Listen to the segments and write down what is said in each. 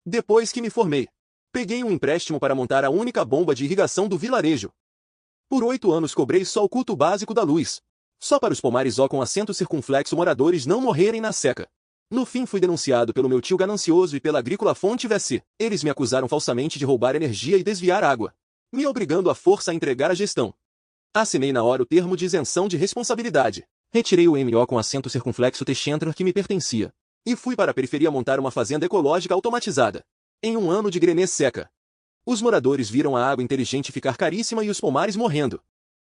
Depois que me formei, peguei um empréstimo para montar a única bomba de irrigação do vilarejo. Por 8 anos cobrei só o culto básico da luz. Só para os pomares com assento circunflexo moradores não morrerem na seca. No fim fui denunciado pelo meu tio ganancioso e pela agrícola fonte VC. Eles me acusaram falsamente de roubar energia e desviar água, me obrigando à força a entregar a gestão. Assinei na hora o termo de isenção de responsabilidade. Retirei o MO com assento circunflexo Techentra que me pertencia. E fui para a periferia montar uma fazenda ecológica automatizada. Em um ano de grenê seca, os moradores viram a água inteligente ficar caríssima e os pomares morrendo.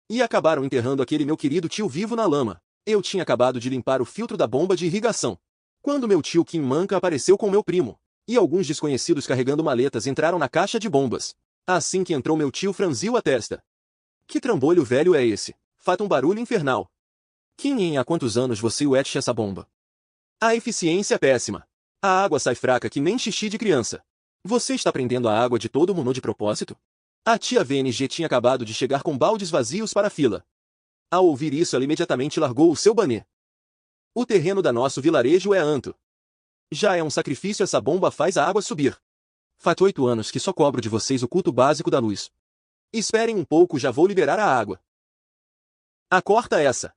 E acabaram enterrando aquele meu querido tio vivo na lama. Eu tinha acabado de limpar o filtro da bomba de irrigação, quando meu tio Kim Manca apareceu com meu primo. E alguns desconhecidos carregando maletas entraram na caixa de bombas. Assim que entrou meu tio franziu a testa. Que trambolho velho é esse? Faz um barulho infernal. Kim, há quantos anos você enche essa bomba? A eficiência é péssima. A água sai fraca que nem xixi de criança. Você está prendendo a água de todo mundo de propósito? A tia VNG tinha acabado de chegar com baldes vazios para a fila. Ao ouvir isso, ela imediatamente largou o seu banê. O terreno da nosso vilarejo é anto. Já é um sacrifício, essa bomba faz a água subir. Faz 8 anos que só cobro de vocês o culto básico da luz. Esperem um pouco, já vou liberar a água. A corta essa.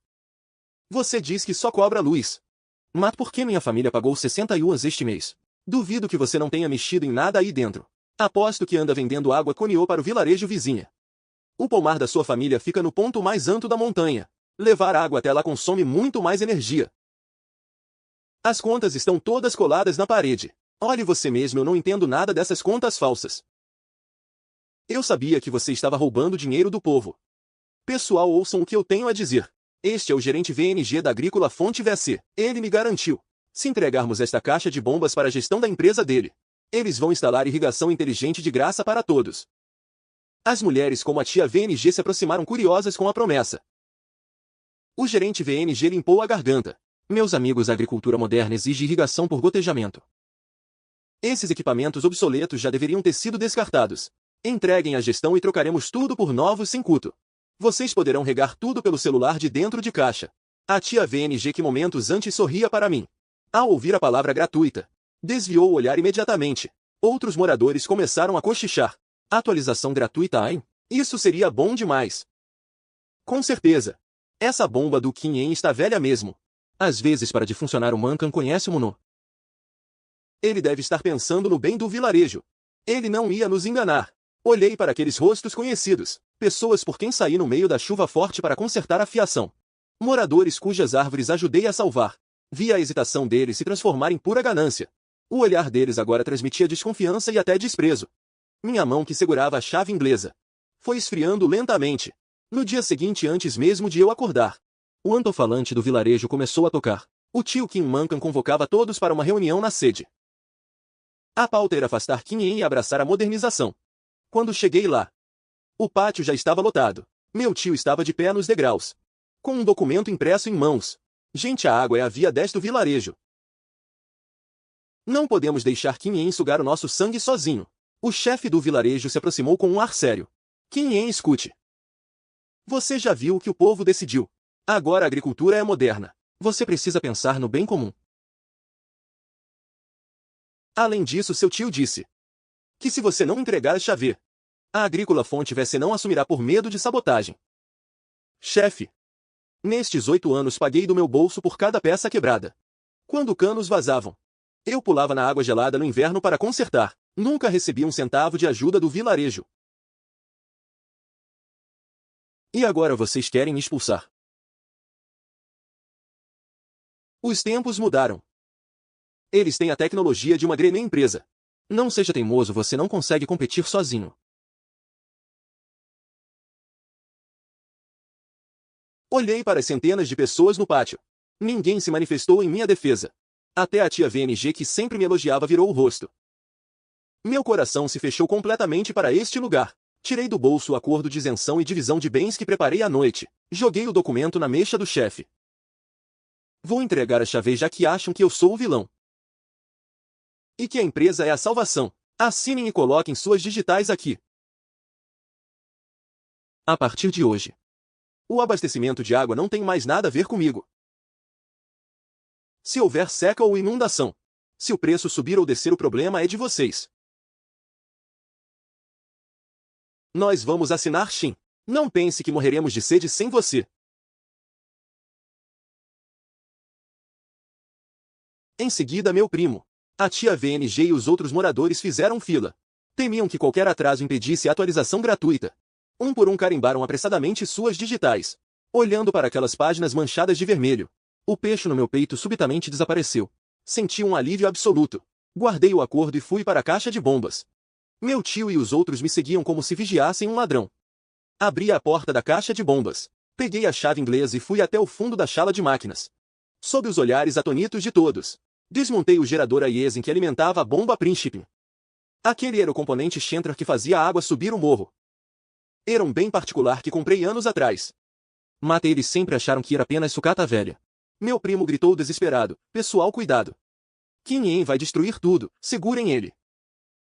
Você diz que só cobra luz. Mas por que minha família pagou 60 yuans este mês? Duvido que você não tenha mexido em nada aí dentro. Aposto que anda vendendo água Coniô para o vilarejo vizinha. O pomar da sua família fica no ponto mais alto da montanha. Levar água até lá consome muito mais energia. As contas estão todas coladas na parede. Olhe você mesmo, eu não entendo nada dessas contas falsas. Eu sabia que você estava roubando dinheiro do povo. Pessoal, ouçam o que eu tenho a dizer. Este é o gerente VNG da Agrícola Fonte VC. Ele me garantiu. Se entregarmos esta caixa de bombas para a gestão da empresa dele, eles vão instalar irrigação inteligente de graça para todos. As mulheres como a tia VNG se aproximaram curiosas com a promessa. O gerente VNG limpou a garganta. Meus amigos, a agricultura moderna exige irrigação por gotejamento. Esses equipamentos obsoletos já deveriam ter sido descartados. Entreguem a gestão e trocaremos tudo por novos sem custo. Vocês poderão regar tudo pelo celular de dentro de caixa. A tia VNG que momentos antes sorria para mim. Ao ouvir a palavra gratuita, desviou o olhar imediatamente. Outros moradores começaram a cochichar. Atualização gratuita, hein? Isso seria bom demais. Com certeza. Essa bomba do Kim está velha mesmo. Às vezes para de funcionar o Mancan conhece o Muno. Ele deve estar pensando no bem do vilarejo. Ele não ia nos enganar. Olhei para aqueles rostos conhecidos. Pessoas por quem saí no meio da chuva forte para consertar a fiação. Moradores cujas árvores ajudei a salvar. Vi a hesitação deles se transformar em pura ganância. O olhar deles agora transmitia desconfiança e até desprezo. Minha mão que segurava a chave inglesa foi esfriando lentamente. No dia seguinte, antes mesmo de eu acordar, o alto-falante do vilarejo começou a tocar. O tio Kim Mancan convocava todos para uma reunião na sede. A pauta era afastar Kim e abraçar a modernização. Quando cheguei lá, o pátio já estava lotado. Meu tio estava de pé nos degraus, com um documento impresso em mãos. Gente, a água é a via 10 do vilarejo. Não podemos deixar Kim sugar o nosso sangue sozinho. O chefe do vilarejo se aproximou com um ar sério. Kim, escute. Você já viu o que o povo decidiu. Agora a agricultura é moderna. Você precisa pensar no bem comum. Além disso, seu tio disse que se você não entregar a chave, a Agrícola Fonte VC não assumirá por medo de sabotagem. Chefe, nestes 8 anos paguei do meu bolso por cada peça quebrada. Quando canos vazavam, eu pulava na água gelada no inverno para consertar. Nunca recebi um centavo de ajuda do vilarejo. E agora vocês querem me expulsar? Os tempos mudaram. Eles têm a tecnologia de uma grande empresa. Não seja teimoso, você não consegue competir sozinho. Olhei para as centenas de pessoas no pátio. Ninguém se manifestou em minha defesa. Até a tia VNG, que sempre me elogiava, virou o rosto. Meu coração se fechou completamente para este lugar. Tirei do bolso o acordo de isenção e divisão de bens que preparei à noite. Joguei o documento na mecha do chefe. Vou entregar a chave, já que acham que eu sou o vilão e que a empresa é a salvação. Assinem e coloquem suas digitais aqui. A partir de hoje, o abastecimento de água não tem mais nada a ver comigo. Se houver seca ou inundação, se o preço subir ou descer, o problema é de vocês. Nós vamos assinar Shin. Não pense que morreremos de sede sem você. Em seguida, meu primo, a tia VNG e os outros moradores fizeram fila. Temiam que qualquer atraso impedisse a atualização gratuita. Um por um carimbaram apressadamente suas digitais. Olhando para aquelas páginas manchadas de vermelho, o peixe no meu peito subitamente desapareceu. Senti um alívio absoluto. Guardei o acordo e fui para a caixa de bombas. Meu tio e os outros me seguiam como se vigiassem um ladrão. Abri a porta da caixa de bombas. Peguei a chave inglesa e fui até o fundo da sala de máquinas. Sob os olhares atonitos de todos, desmontei o gerador a IES em que alimentava a bomba Príncipe. Aquele era o componente Shentra que fazia a água subir o morro. Era um bem particular que comprei anos atrás. Mas eles sempre acharam que era apenas sucata velha. Meu primo gritou desesperado: pessoal, cuidado. Kim Yen vai destruir tudo, segurem ele.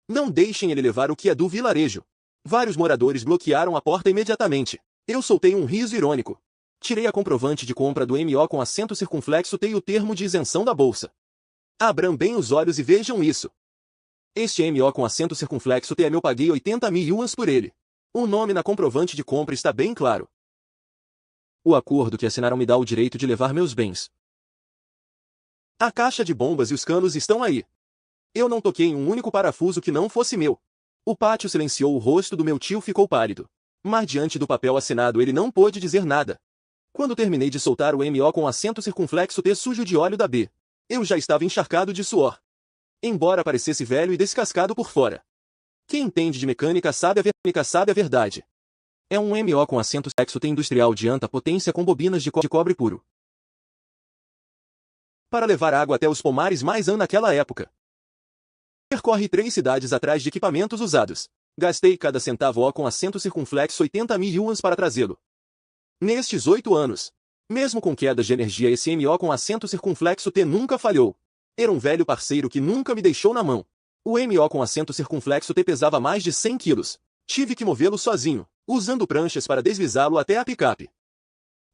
Não deixem ele levar o que é do vilarejo. Vários moradores bloquearam a porta imediatamente. Eu soltei um riso irônico. Tirei a comprovante de compra do MO com acento circunflexo T e o termo de isenção da bolsa. Abram bem os olhos e vejam isso. Este MO com acento circunflexo T eu paguei 80.000 yuans por ele. O nome na comprovante de compra está bem claro. O acordo que assinaram me dá o direito de levar meus bens. A caixa de bombas e os canos estão aí. Eu não toquei em um único parafuso que não fosse meu. O pátio silenciou, o rosto do meu tio ficou pálido. Mas diante do papel assinado ele não pôde dizer nada. Quando terminei de soltar o MO com acento circunflexo T sujo de óleo da B, eu já estava encharcado de suor. Embora parecesse velho e descascado por fora. Quem entende de mecânica sabe a verdade. É um MO com acento circunflexo T industrial de alta potência com bobinas de cobre puro. Para levar água até os pomares mais naquela época. Percorre 3 cidades atrás de equipamentos usados. Gastei cada centavo com acento circunflexo 80.000 yuans para trazê-lo. Nestes 8 anos, mesmo com quedas de energia, esse MO com acento circunflexo T nunca falhou. Era um velho parceiro que nunca me deixou na mão. O MO com acento circunflexo T pesava mais de 100 quilos. Tive que movê-lo sozinho, usando pranchas para deslizá-lo até a picape.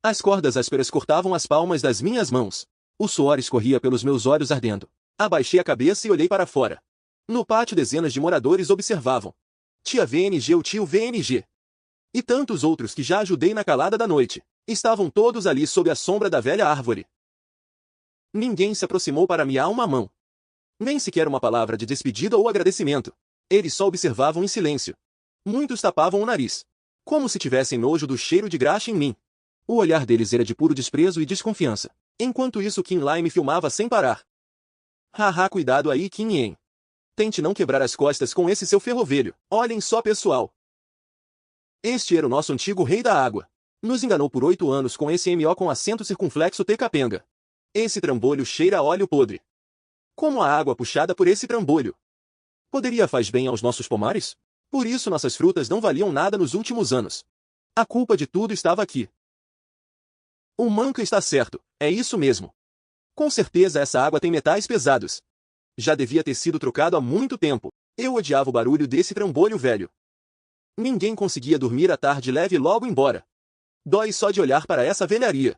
As cordas ásperas cortavam as palmas das minhas mãos. O suor escorria pelos meus olhos ardendo. Abaixei a cabeça e olhei para fora. No pátio dezenas de moradores observavam. Tia VNG, o tio VNG. E tantos outros que já ajudei na calada da noite. Estavam todos ali sob a sombra da velha árvore. Ninguém se aproximou para me dar uma mão. Nem sequer uma palavra de despedida ou agradecimento. Eles só observavam em silêncio. Muitos tapavam o nariz, como se tivessem nojo do cheiro de graxa em mim. O olhar deles era de puro desprezo e desconfiança. Enquanto isso, Kim Lai me filmava sem parar. Haha, cuidado aí, Kim Yen. Tente não quebrar as costas com esse seu ferrovelho. Olhem só, pessoal. Este era o nosso antigo rei da água. Nos enganou por 8 anos com esse MO com acento circunflexo T capenga. Esse trambolho cheira a óleo podre. Como a água puxada por esse trambolho faz bem aos nossos pomares? Por isso nossas frutas não valiam nada nos últimos anos. A culpa de tudo estava aqui. O Manca está certo, é isso mesmo. Com certeza essa água tem metais pesados. Já devia ter sido trocado há muito tempo. Eu odiava o barulho desse trambolho velho. Ninguém conseguia dormir à tarde leve logo embora. Dói só de olhar para essa velharia.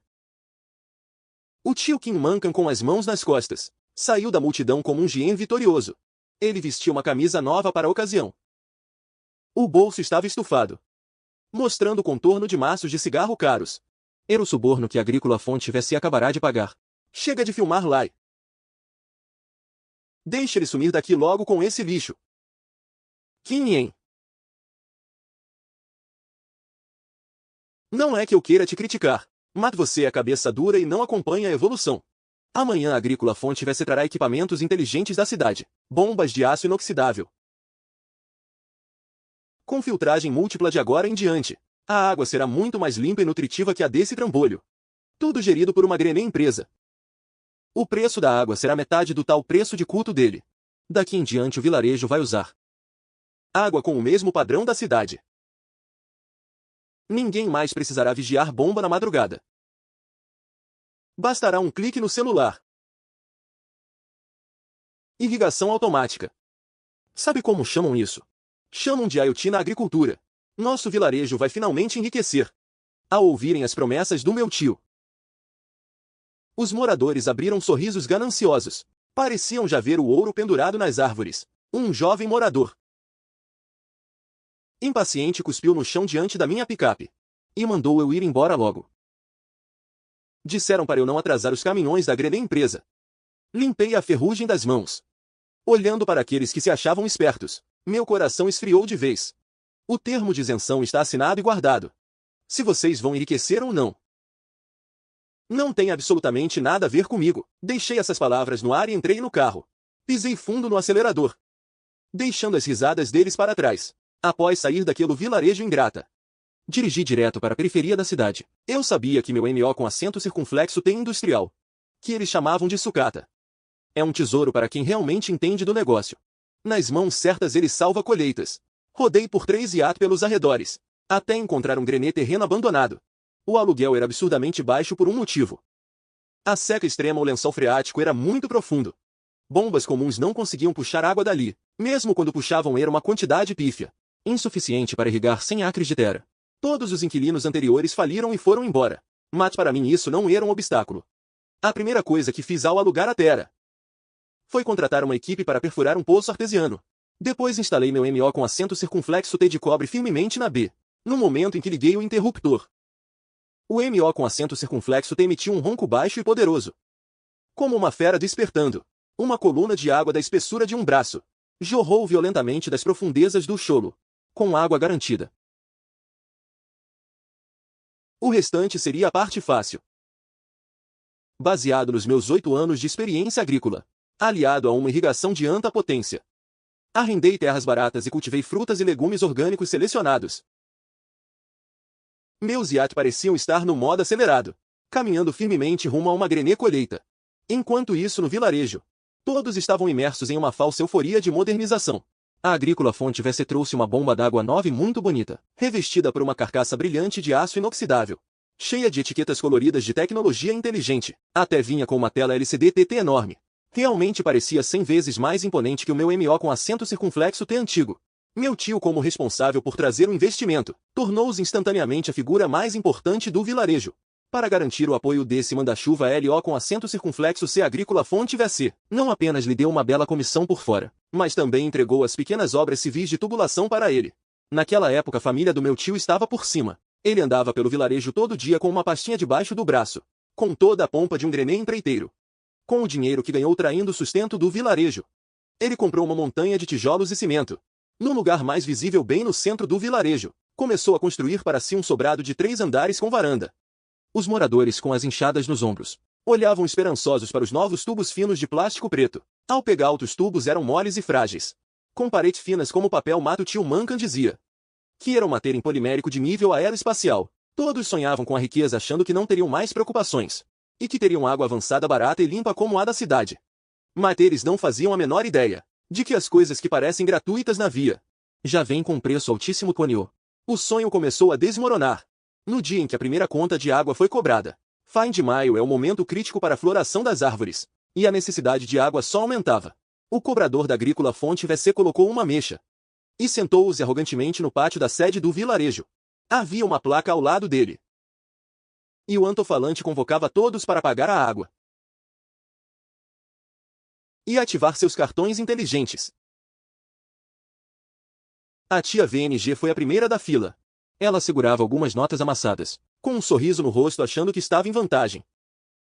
O tio Kim Mancan, com as mãos nas costas, saiu da multidão como um gien vitorioso. Ele vestia uma camisa nova para a ocasião. O bolso estava estufado, mostrando o contorno de maços de cigarro caros. Era o suborno que a Agrícola Fonte tivesse e acabará de pagar. Chega de filmar Lai. Deixe ele sumir daqui logo com esse lixo. Kim Yen. Não é que eu queira te criticar, mas você é cabeça dura e não acompanha a evolução. Amanhã a Agrícola Fonte vai trará equipamentos inteligentes da cidade. Bombas de aço inoxidável. Com filtragem múltipla de agora em diante. A água será muito mais limpa e nutritiva que a desse trambolho. Tudo gerido por uma grande empresa. O preço da água será metade do tal preço de culto dele. Daqui em diante o vilarejo vai usar água com o mesmo padrão da cidade. Ninguém mais precisará vigiar bomba na madrugada. Bastará um clique no celular. Irrigação automática. Sabe como chamam isso? Chamam de IoT na agricultura. Nosso vilarejo vai finalmente enriquecer. Ao ouvirem as promessas do meu tio, os moradores abriram sorrisos gananciosos. Pareciam já ver o ouro pendurado nas árvores. Um jovem morador Impaciente, cuspiu no chão diante da minha picape. E mandou eu ir embora logo. Disseram para eu não atrasar os caminhões da grande empresa. Limpei a ferrugem das mãos. Olhando para aqueles que se achavam espertos, meu coração esfriou de vez. O termo de isenção está assinado e guardado. Se vocês vão enriquecer ou não, não tem absolutamente nada a ver comigo. Deixei essas palavras no ar e entrei no carro. Pisei fundo no acelerador, deixando as risadas deles para trás. Após sair daquele vilarejo ingrata, dirigi direto para a periferia da cidade. Eu sabia que meu MO com acento circunflexo tem industrial, que eles chamavam de sucata. É um tesouro para quem realmente entende do negócio. Nas mãos certas ele salva colheitas. Rodei por 3 iat pelos arredores, até encontrar um grenê terreno abandonado. O aluguel era absurdamente baixo por um motivo. A seca extrema ou lençol freático era muito profundo. Bombas comuns não conseguiam puxar água dali. Mesmo quando puxavam era uma quantidade pífia, insuficiente para irrigar 100 acres de terra. Todos os inquilinos anteriores faliram e foram embora. Mas para mim isso não era um obstáculo. A primeira coisa que fiz ao alugar a terra foi contratar uma equipe para perfurar um poço artesiano. Depois instalei meu MO com acento circunflexo T de cobre firmemente na B. No momento em que liguei o interruptor, o MO com acento circunflexo T emitiu um ronco baixo e poderoso, como uma fera despertando. Uma coluna de água da espessura de um braço jorrou violentamente das profundezas do cholo, com água garantida. O restante seria a parte fácil. Baseado nos meus 8 anos de experiência agrícola, aliado a uma irrigação de alta potência, arrendei terras baratas e cultivei frutas e legumes orgânicos selecionados. Meus iates pareciam estar no modo acelerado, caminhando firmemente rumo a uma grenê colheita. Enquanto isso, no vilarejo, todos estavam imersos em uma falsa euforia de modernização. A agrícola fonte VC trouxe uma bomba d'água nova e muito bonita, revestida por uma carcaça brilhante de aço inoxidável, cheia de etiquetas coloridas de tecnologia inteligente. Até vinha com uma tela LCD TT enorme. Realmente parecia 100 vezes mais imponente que o meu MO com acento circunflexo T antigo. Meu tio, como responsável por trazer o investimento, tornou-se instantaneamente a figura mais importante do vilarejo. Para garantir o apoio desse manda-chuva LO com acento circunflexo C agrícola fonte VC, não apenas lhe deu uma bela comissão por fora, mas também entregou as pequenas obras civis de tubulação para ele. Naquela época a família do meu tio estava por cima. Ele andava pelo vilarejo todo dia com uma pastinha debaixo do braço, com toda a pompa de um grenê empreiteiro. Com o dinheiro que ganhou traindo o sustento do vilarejo, ele comprou uma montanha de tijolos e cimento. No lugar mais visível bem no centro do vilarejo, começou a construir para si um sobrado de 3 andares com varanda. Os moradores, com as enxadas nos ombros, olhavam esperançosos para os novos tubos finos de plástico preto. Ao pegar os tubos eram moles e frágeis, com paredes finas como papel mato. Tio Mancan dizia que era um matéria em polimérico de nível aeroespacial. Todos sonhavam com a riqueza achando que não teriam mais preocupações, e que teriam água avançada barata e limpa como a da cidade. Mas eles não faziam a menor ideia de que as coisas que parecem gratuitas na via já vêm com preço altíssimo. Quando o sonho começou a desmoronar, no dia em que a primeira conta de água foi cobrada. Fim de maio é o momento crítico para a floração das árvores, e a necessidade de água só aumentava. O cobrador da agrícola fonte VC colocou uma mecha e sentou-se arrogantemente no pátio da sede do vilarejo. Havia uma placa ao lado dele, e o alto-falante convocava todos para pagar a água e ativar seus cartões inteligentes. A tia VNG foi a primeira da fila. Ela segurava algumas notas amassadas, com um sorriso no rosto, achando que estava em vantagem.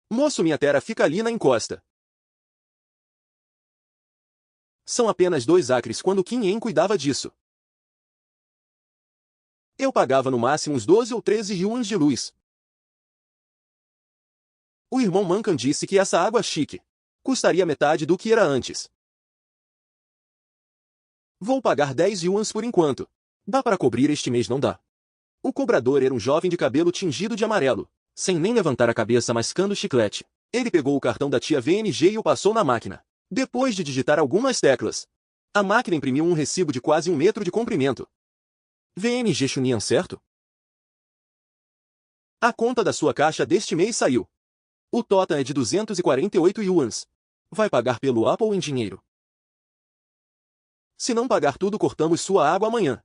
Moço, minha terra fica ali na encosta. São apenas 2 acres. Quando Kim En cuidava disso, eu pagava no máximo uns 12 ou 13 yuans de luz. O irmão Mancan disse que essa água chique custaria metade do que era antes. Vou pagar 10 yuans por enquanto. Dá para cobrir este mês? Não dá. O cobrador era um jovem de cabelo tingido de amarelo, sem nem levantar a cabeça, mascando chiclete. Ele pegou o cartão da tia VNG e o passou na máquina. Depois de digitar algumas teclas, a máquina imprimiu um recibo de quase 1 metro de comprimento. VNG Chunian, certo? A conta da sua caixa deste mês saiu. O total é de 248 yuans. Vai pagar pelo Apple em dinheiro. Se não pagar tudo, cortamos sua água amanhã.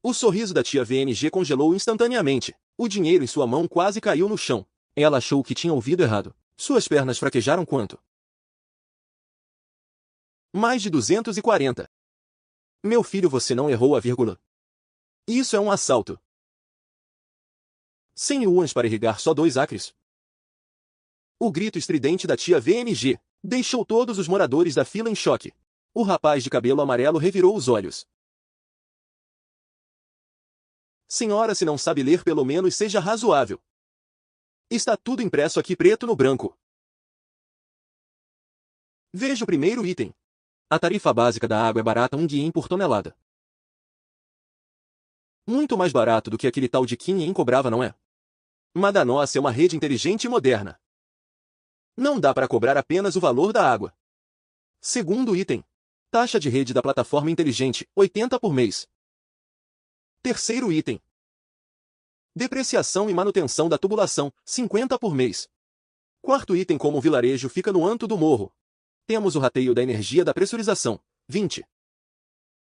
O sorriso da tia VNG congelou instantaneamente. O dinheiro em sua mão quase caiu no chão. Ela achou que tinha ouvido errado. Suas pernas fraquejaram quanto? Mais de 240. Meu filho, você não errou a vírgula. Isso é um assalto. 100 yuans para irrigar só 2 acres? O grito estridente da tia VNG deixou todos os moradores da fila em choque. O rapaz de cabelo amarelo revirou os olhos. Senhora, se não sabe ler, pelo menos seja razoável. Está tudo impresso aqui preto no branco. Veja o primeiro item. A tarifa básica da água é barata 1 guien por tonelada. Muito mais barato do que aquele tal de Kim cobrava, não é? Mas a nossa é uma rede inteligente e moderna. Não dá para cobrar apenas o valor da água. Segundo item. Taxa de rede da plataforma inteligente, 80 por mês. Terceiro item. Depreciação e manutenção da tubulação, 50 por mês. Quarto item. Como o vilarejo fica no alto do morro, temos o rateio da energia da pressurização, 20.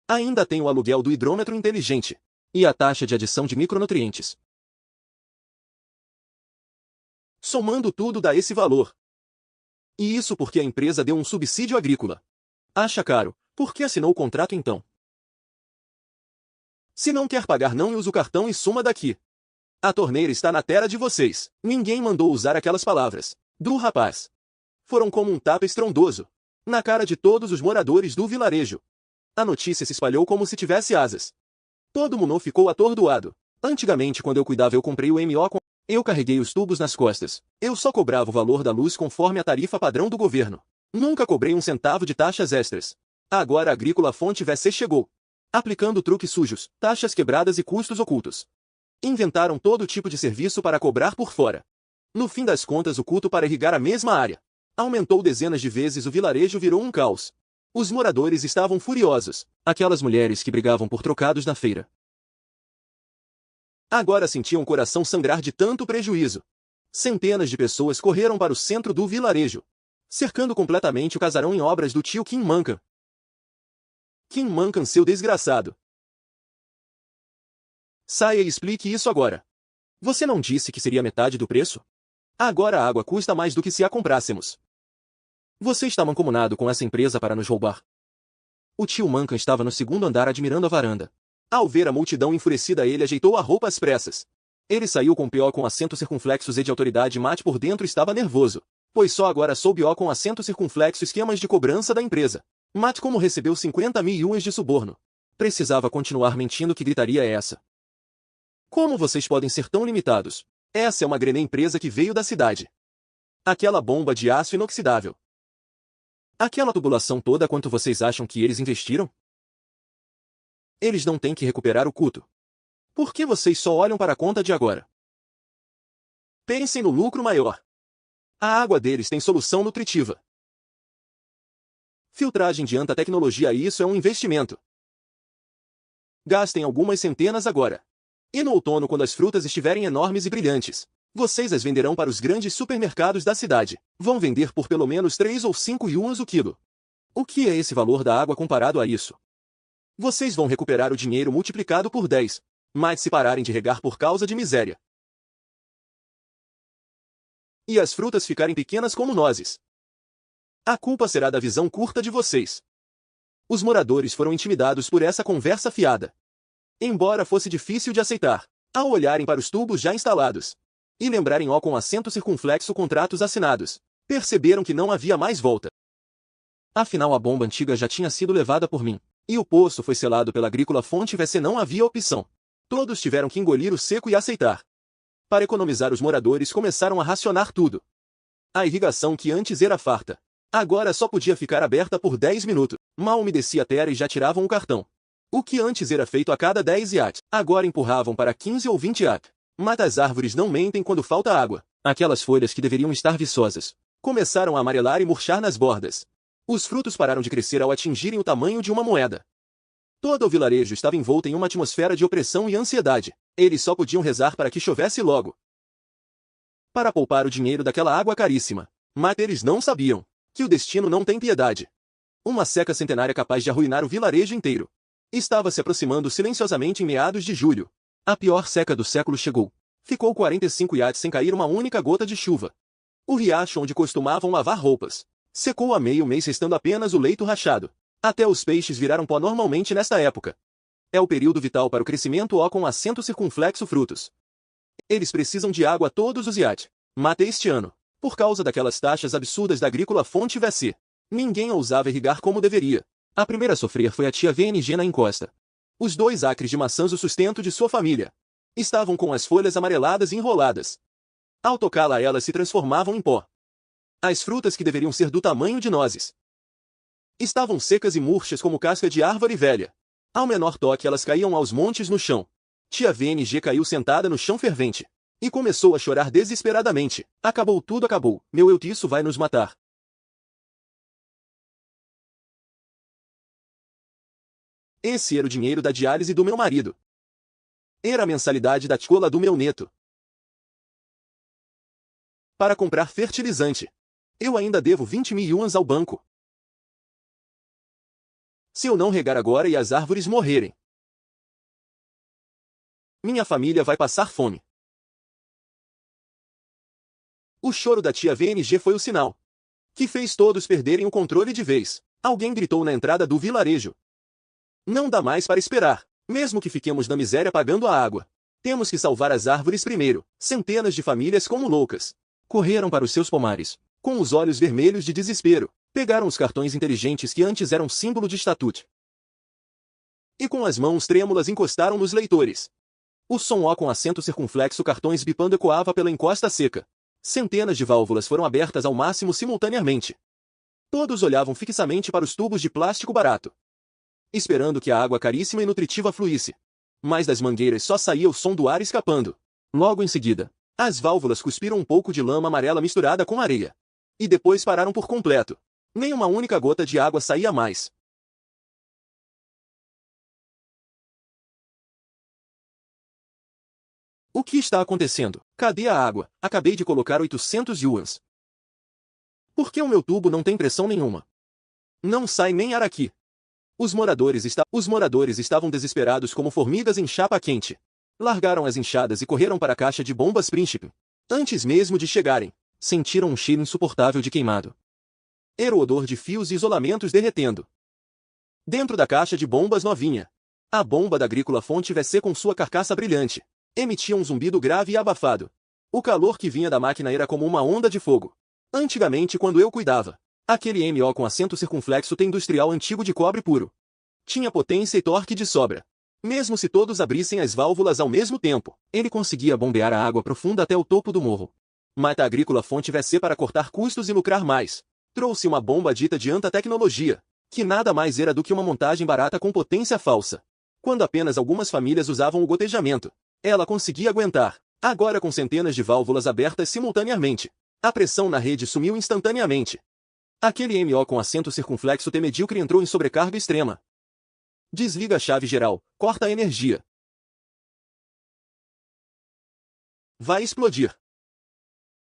Ainda tem o aluguel do hidrômetro inteligente e a taxa de adição de micronutrientes. Somando tudo dá esse valor. E isso porque a empresa deu um subsídio agrícola. Acha caro? Por que assinou o contrato então? Se não quer pagar, não use o cartão e suma daqui. A torneira está na tela de vocês. Ninguém mandou usar aquelas palavras do rapaz. Foram como um tapa estrondoso na cara de todos os moradores do vilarejo. A notícia se espalhou como se tivesse asas. Todo mundo ficou atordoado. Antigamente, quando eu cuidava, eu comprei o MO com... Eu carreguei os tubos nas costas. Eu só cobrava o valor da luz conforme a tarifa padrão do governo. Nunca cobrei um centavo de taxas extras. Agora a Agrícola Fonte VC chegou, aplicando truques sujos, taxas quebradas e custos ocultos. Inventaram todo tipo de serviço para cobrar por fora. No fim das contas, o custo para irrigar a mesma área aumentou dezenas de vezes. O vilarejo virou um caos. Os moradores estavam furiosos. Aquelas mulheres que brigavam por trocados na feira agora sentiam o coração sangrar de tanto prejuízo. Centenas de pessoas correram para o centro do vilarejo, cercando completamente o casarão em obras do tio Kim Mankan. Kim Mankan, seu desgraçado. Saia e explique isso agora. Você não disse que seria metade do preço? Agora a água custa mais do que se a comprássemos. Você está mancomunado com essa empresa para nos roubar. O tio Mankan estava no segundo andar admirando a varanda. Ao ver a multidão enfurecida, ele ajeitou a roupa às pressas. Ele saiu com P.O. com acento circunflexo e de autoridade, mas por dentro estava nervoso, pois só agora soube O com acento circunflexo esquemas de cobrança da empresa. Mas como recebeu 50 mil yuans de suborno, precisava continuar mentindo. Que gritaria é essa? Como vocês podem ser tão limitados? Essa é uma grande empresa que veio da cidade. Aquela bomba de aço inoxidável. Aquela tubulação toda, quanto vocês acham que eles investiram? Eles não têm que recuperar o custo. Por que vocês só olham para a conta de agora? Pensem no lucro maior. A água deles tem solução nutritiva. Filtragem de alta tecnologia, isso é um investimento. Gastem algumas centenas agora. E no outono, quando as frutas estiverem enormes e brilhantes, vocês as venderão para os grandes supermercados da cidade. Vão vender por pelo menos 3 ou 5 yuans o quilo. O que é esse valor da água comparado a isso? Vocês vão recuperar o dinheiro multiplicado por 10, mas se pararem de regar por causa de miséria. E as frutas ficarem pequenas como nozes, a culpa será da visão curta de vocês. Os moradores foram intimidados por essa conversa fiada. Embora fosse difícil de aceitar, ao olharem para os tubos já instalados e lembrarem O com acento circunflexo contratos assinados, perceberam que não havia mais volta. Afinal, a bomba antiga já tinha sido levada por mim, e o poço foi selado pela Agrícola Fonte VC. Não havia opção. Todos tiveram que engolir o seco e aceitar. Para economizar, os moradores começaram a racionar tudo. A irrigação, que antes era farta, agora só podia ficar aberta por 10 minutos. Mal umedecia a terra e já tiravam o cartão. O que antes era feito a cada 10 iat, agora empurravam para 15 ou 20 iat. Mas as árvores não mentem quando falta água. Aquelas folhas que deveriam estar viçosas começaram a amarelar e murchar nas bordas. Os frutos pararam de crescer ao atingirem o tamanho de uma moeda. Todo o vilarejo estava envolto em uma atmosfera de opressão e ansiedade. Eles só podiam rezar para que chovesse logo, para poupar o dinheiro daquela água caríssima. Mas eles não sabiam que o destino não tem piedade. Uma seca centenária capaz de arruinar o vilarejo inteiro estava se aproximando silenciosamente em meados de julho. A pior seca do século chegou. Ficou 45 iates sem cair uma única gota de chuva. O riacho onde costumavam lavar roupas secou há meio mês, restando apenas o leito rachado. Até os peixes viraram pó normalmente nesta época. É o período vital para o crescimento O com acento circunflexo frutos. Eles precisam de água todos os iate. Mate este ano. Por causa daquelas taxas absurdas da agrícola fonte VC. Ninguém ousava irrigar como deveria. A primeira a sofrer foi a tia VNG na encosta. Os 2 acres de maçãs o sustento de sua família. Estavam com as folhas amareladas e enroladas. Ao tocá-la elas se transformavam em pó. As frutas que deveriam ser do tamanho de nozes estavam secas e murchas como casca de árvore velha. Ao menor toque elas caíam aos montes no chão. Tia VNG caiu sentada no chão fervente. E começou a chorar desesperadamente. Acabou tudo, acabou. Meu Deus, isso vai nos matar. Esse era o dinheiro da diálise do meu marido. Era a mensalidade da escola do meu neto. Para comprar fertilizante. Eu ainda devo 20 mil yuans ao banco. Se eu não regar agora e as árvores morrerem, minha família vai passar fome. O choro da tia VNG foi o sinal que fez todos perderem o controle de vez. Alguém gritou na entrada do vilarejo. Não dá mais para esperar, mesmo que fiquemos na miséria pagando a água. Temos que salvar as árvores primeiro. Centenas de famílias como loucas correram para os seus pomares, com os olhos vermelhos de desespero. Pegaram os cartões inteligentes que antes eram símbolo de estatuto. E com as mãos trêmulas encostaram nos leitores. O som O com acento circunflexo cartões bipando ecoava pela encosta seca. Centenas de válvulas foram abertas ao máximo simultaneamente. Todos olhavam fixamente para os tubos de plástico barato, esperando que a água caríssima e nutritiva fluísse. Mas das mangueiras só saía o som do ar escapando. Logo em seguida, as válvulas cuspiram um pouco de lama amarela misturada com areia. E depois pararam por completo. Nem uma única gota de água saía mais. O que está acontecendo? Cadê a água? Acabei de colocar 800 yuans. Por que o meu tubo não tem pressão nenhuma? Não sai nem ar aqui. Os moradores estavam desesperados como formigas em chapa quente. Largaram as enxadas e correram para a caixa de bombas Príncipe. Antes mesmo de chegarem, sentiram um cheiro insuportável de queimado. Era o odor de fios e isolamentos derretendo. Dentro da caixa de bombas novinha, a bomba da agrícola fonte VC com sua carcaça brilhante emitia um zumbido grave e abafado. O calor que vinha da máquina era como uma onda de fogo. Antigamente, quando eu cuidava, aquele MO com acento circunflexo tem industrial antigo de cobre puro. Tinha potência e torque de sobra. Mesmo se todos abrissem as válvulas ao mesmo tempo, ele conseguia bombear a água profunda até o topo do morro. Mas a agrícola fonte VC para cortar custos e lucrar mais, trouxe uma bomba dita de alta tecnologia, que nada mais era do que uma montagem barata com potência falsa. Quando apenas algumas famílias usavam o gotejamento, ela conseguia aguentar. Agora com centenas de válvulas abertas simultaneamente, a pressão na rede sumiu instantaneamente. Aquele MO com acento circunflexo T medíocre entrou em sobrecarga extrema. Desliga a chave geral, corta a energia. Vai explodir.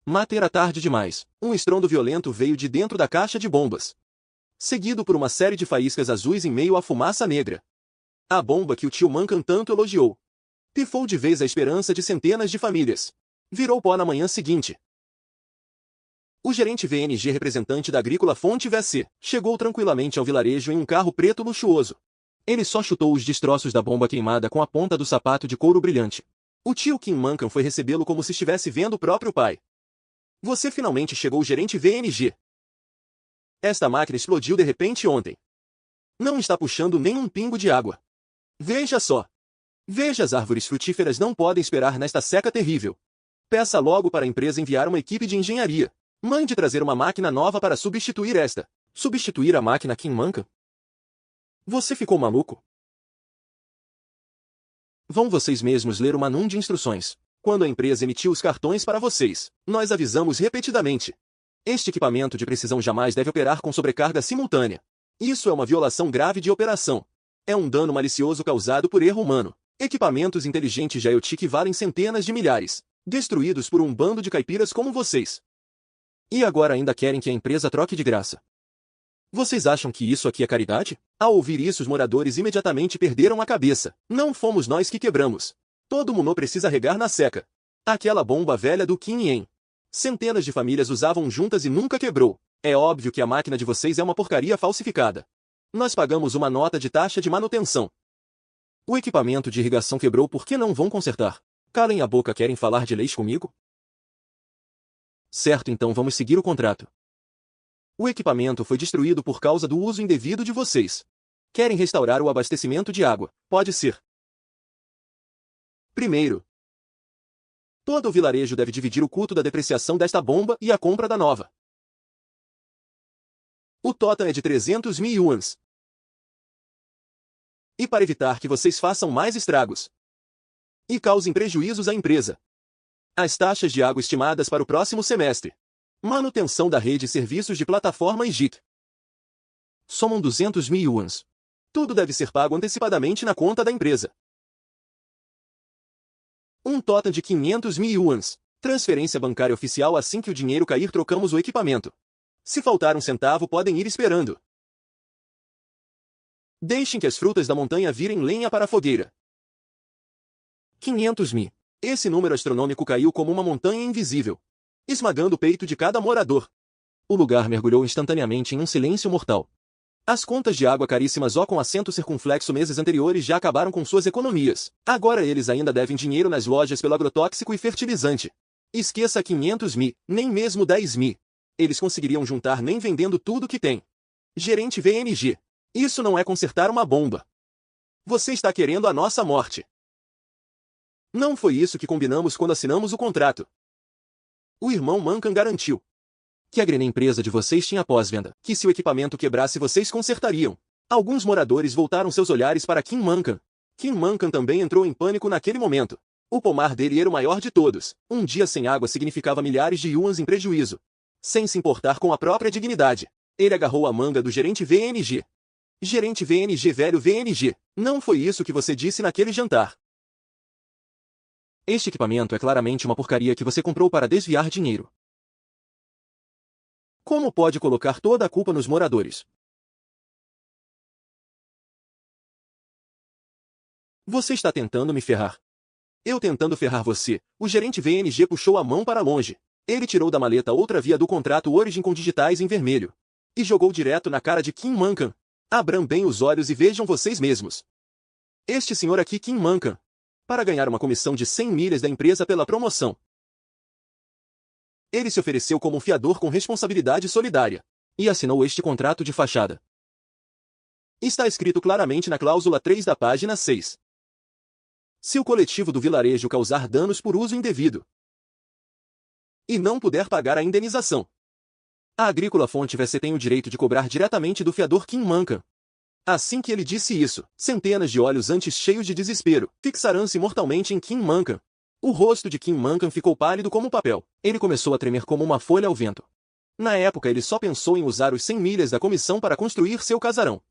Mas era tarde demais. Um estrondo violento veio de dentro da caixa de bombas, seguido por uma série de faíscas azuis em meio à fumaça negra. A bomba que o tio Mancan tanto elogiou pifou de vez a esperança de centenas de famílias. Virou pó na manhã seguinte. O gerente VNG representante da agrícola fonte VC chegou tranquilamente ao vilarejo em um carro preto luxuoso. Ele só chutou os destroços da bomba queimada com a ponta do sapato de couro brilhante. O tio Kim Mancan foi recebê-lo como se estivesse vendo o próprio pai. Você finalmente chegou, gerente VNG. Esta máquina explodiu de repente ontem. Não está puxando nem um pingo de água. Veja só. Veja, as árvores frutíferas não podem esperar nesta seca terrível. Peça logo para a empresa enviar uma equipe de engenharia. Mande trazer uma máquina nova para substituir esta. Substituir a máquina Kim Mancan? Você ficou maluco? Vão vocês mesmos ler o manual de instruções. Quando a empresa emitiu os cartões para vocês, nós avisamos repetidamente. Este equipamento de precisão jamais deve operar com sobrecarga simultânea. Isso é uma violação grave de operação. É um dano malicioso causado por erro humano. Equipamentos inteligentes de IoT valem centenas de milhares, destruídos por um bando de caipiras como vocês. E agora ainda querem que a empresa troque de graça. Vocês acham que isso aqui é caridade? Ao ouvir isso, os moradores imediatamente perderam a cabeça. Não fomos nós que quebramos. Todo mundo precisa regar na seca. Aquela bomba velha do Kim Yen. Centenas de famílias usavam juntas e nunca quebrou. É óbvio que a máquina de vocês é uma porcaria falsificada. Nós pagamos uma nota de taxa de manutenção. O equipamento de irrigação quebrou, por que não vão consertar? Calem a boca, querem falar de leis comigo? Certo, então vamos seguir o contrato. O equipamento foi destruído por causa do uso indevido de vocês. Querem restaurar o abastecimento de água? Pode ser. Primeiro, todo o vilarejo deve dividir o custo da depreciação desta bomba e a compra da nova. O total é de 300.000 yuans. E para evitar que vocês façam mais estragos e causem prejuízos à empresa, as taxas de água estimadas para o próximo semestre: manutenção da rede e serviços de plataforma e JIT somam 200.000 yuans. Tudo deve ser pago antecipadamente na conta da empresa. Um total de 500.000 yuans. Transferência bancária oficial: assim que o dinheiro cair, trocamos o equipamento. Se faltar um centavo, podem ir esperando. Deixem que as frutas da montanha virem lenha para a fogueira. 500.000. Esse número astronômico caiu como uma montanha invisível, esmagando o peito de cada morador. O lugar mergulhou instantaneamente em um silêncio mortal. As contas de água caríssimas com acento circunflexo meses anteriores já acabaram com suas economias. Agora eles ainda devem dinheiro nas lojas pelo agrotóxico e fertilizante. Esqueça 500.000, nem mesmo 10.000. Eles conseguiriam juntar nem vendendo tudo que tem. Gerente VNG. Isso não é consertar uma bomba. Você está querendo a nossa morte. Não foi isso que combinamos quando assinamos o contrato. O irmão Mankan garantiu que a grande empresa de vocês tinha pós-venda, que se o equipamento quebrasse vocês consertariam. Alguns moradores voltaram seus olhares para Kim Mankan. Kim Mankan também entrou em pânico naquele momento. O pomar dele era o maior de todos. Um dia sem água significava milhares de yuans em prejuízo. Sem se importar com a própria dignidade, ele agarrou a manga do gerente VNG. Gerente VNG, velho VNG, não foi isso que você disse naquele jantar. Este equipamento é claramente uma porcaria que você comprou para desviar dinheiro. Como pode colocar toda a culpa nos moradores? Você está tentando me ferrar. Eu tentando ferrar você. O gerente VNG puxou a mão para longe. Ele tirou da maleta outra via do contrato Origin com digitais em vermelho e jogou direto na cara de Kim Mankan. Abram bem os olhos e vejam vocês mesmos. Este senhor aqui, Kim Mankan, para ganhar uma comissão de 100 milhas da empresa pela promoção. Ele se ofereceu como um fiador com responsabilidade solidária e assinou este contrato de fachada. Está escrito claramente na cláusula 3 da página 6. Se o coletivo do vilarejo causar danos por uso indevido e não puder pagar a indenização, a Agrícola Fonte VC tem o direito de cobrar diretamente do fiador Kim Mankan. Assim que ele disse isso, centenas de olhos antes cheios de desespero fixaram-se mortalmente em Kim Mankan. O rosto de Kim Mankan ficou pálido como papel. Ele começou a tremer como uma folha ao vento. Na época ele só pensou em usar os 100 milhas da comissão para construir seu casarão.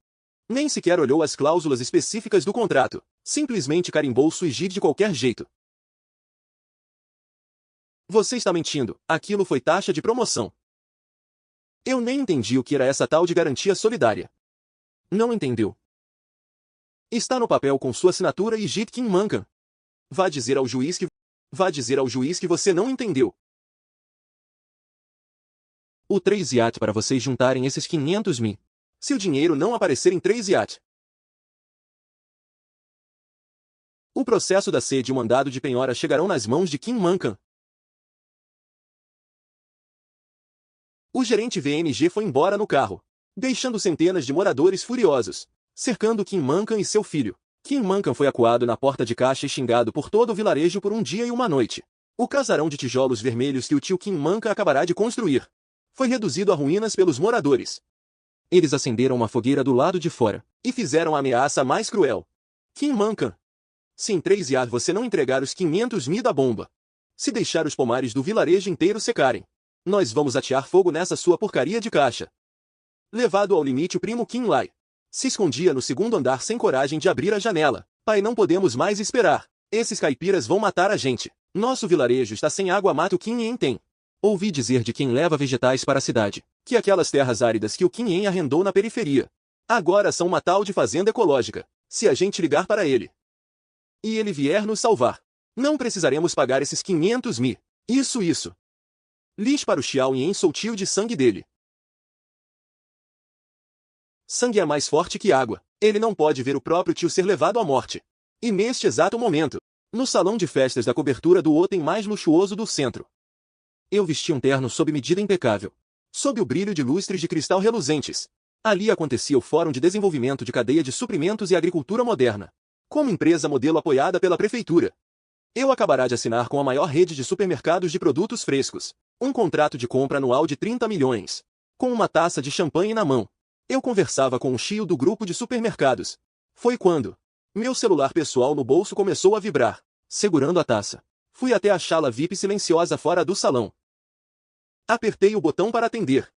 Nem sequer olhou as cláusulas específicas do contrato. Simplesmente carimbou sui judice de qualquer jeito. Você está mentindo. Aquilo foi taxa de promoção. Eu nem entendi o que era essa tal de garantia solidária. Não entendeu? Está no papel com sua assinatura e JIT Kim Mankan. Vá dizer ao juiz que você não entendeu. O 3 iate para vocês juntarem esses 500.000. Se o dinheiro não aparecer em 3 iate. O processo da sede e o mandado de penhora chegarão nas mãos de Kim Mankan. O gerente VNG foi embora no carro, deixando centenas de moradores furiosos, cercando Kim Mankan e seu filho. Kim Mankan foi acuado na porta de caixa e xingado por todo o vilarejo por um dia e uma noite. O casarão de tijolos vermelhos que o tio Kim Mankan acabará de construir foi reduzido a ruínas pelos moradores. Eles acenderam uma fogueira do lado de fora e fizeram a ameaça mais cruel. Kim Mankan, se em 3 iate você não entregar os 500.000 da bomba, se deixar os pomares do vilarejo inteiro secarem, nós vamos atear fogo nessa sua porcaria de caixa. Levado ao limite, o primo Kim Lai se escondia no segundo andar sem coragem de abrir a janela. Pai, não podemos mais esperar. Esses caipiras vão matar a gente. Nosso vilarejo está sem água, mata o Kim Yen tem. Ouvi dizer de quem leva vegetais para a cidade, que aquelas terras áridas que o Kim Yen arrendou na periferia agora são uma tal de fazenda ecológica. Se a gente ligar para ele e ele vier nos salvar, não precisaremos pagar esses 500.000. Isso. Lixe para o Xiao Yen, sou tio de sangue dele. Sangue é mais forte que água. Ele não pode ver o próprio tio ser levado à morte. E neste exato momento, no salão de festas da cobertura do hotel mais luxuoso do centro, eu vesti um terno sob medida impecável, sob o brilho de lustres de cristal reluzentes. Ali acontecia o Fórum de Desenvolvimento de Cadeia de Suprimentos e Agricultura Moderna, como empresa modelo apoiada pela prefeitura. Eu acabará de assinar com a maior rede de supermercados de produtos frescos um contrato de compra anual de 30 milhões. Com uma taça de champanhe na mão, eu conversava com o CEO do grupo de supermercados. Foi quando meu celular pessoal no bolso começou a vibrar. Segurando a taça, fui até a sala VIP silenciosa fora do salão. Apertei o botão para atender.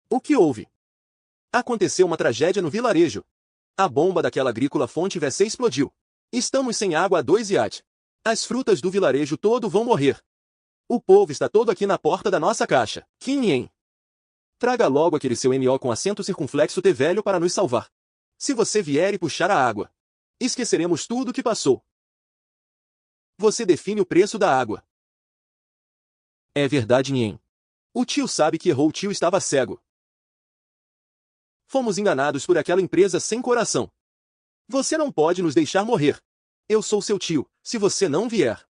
O que houve? Aconteceu uma tragédia no vilarejo. A bomba daquela agrícola fonte VC explodiu. Estamos sem água há 2 iate. As frutas do vilarejo todo vão morrer. O povo está todo aqui na porta da nossa caixa. Quem? Traga logo aquele seu MO com acento circunflexo T velho para nos salvar. Se você vier e puxar a água, esqueceremos tudo o que passou. Você define o preço da água. É verdade, Nhen. O tio sabe que errou, o tio estava cego. Fomos enganados por aquela empresa sem coração. Você não pode nos deixar morrer. Eu sou seu tio, se você não vier,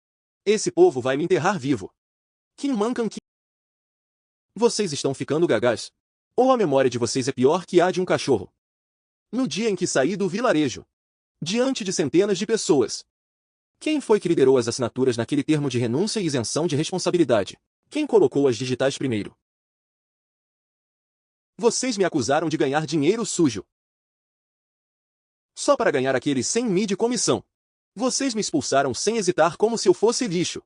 esse povo vai me enterrar vivo. Kim Mankan Kim. Vocês estão ficando gagás? Ou a memória de vocês é pior que a de um cachorro? No dia em que saí do vilarejo, diante de centenas de pessoas, quem foi que liderou as assinaturas naquele termo de renúncia e isenção de responsabilidade? Quem colocou as digitais primeiro? Vocês me acusaram de ganhar dinheiro sujo. Só para ganhar aqueles 100 mil de comissão. Vocês me expulsaram sem hesitar como se eu fosse lixo.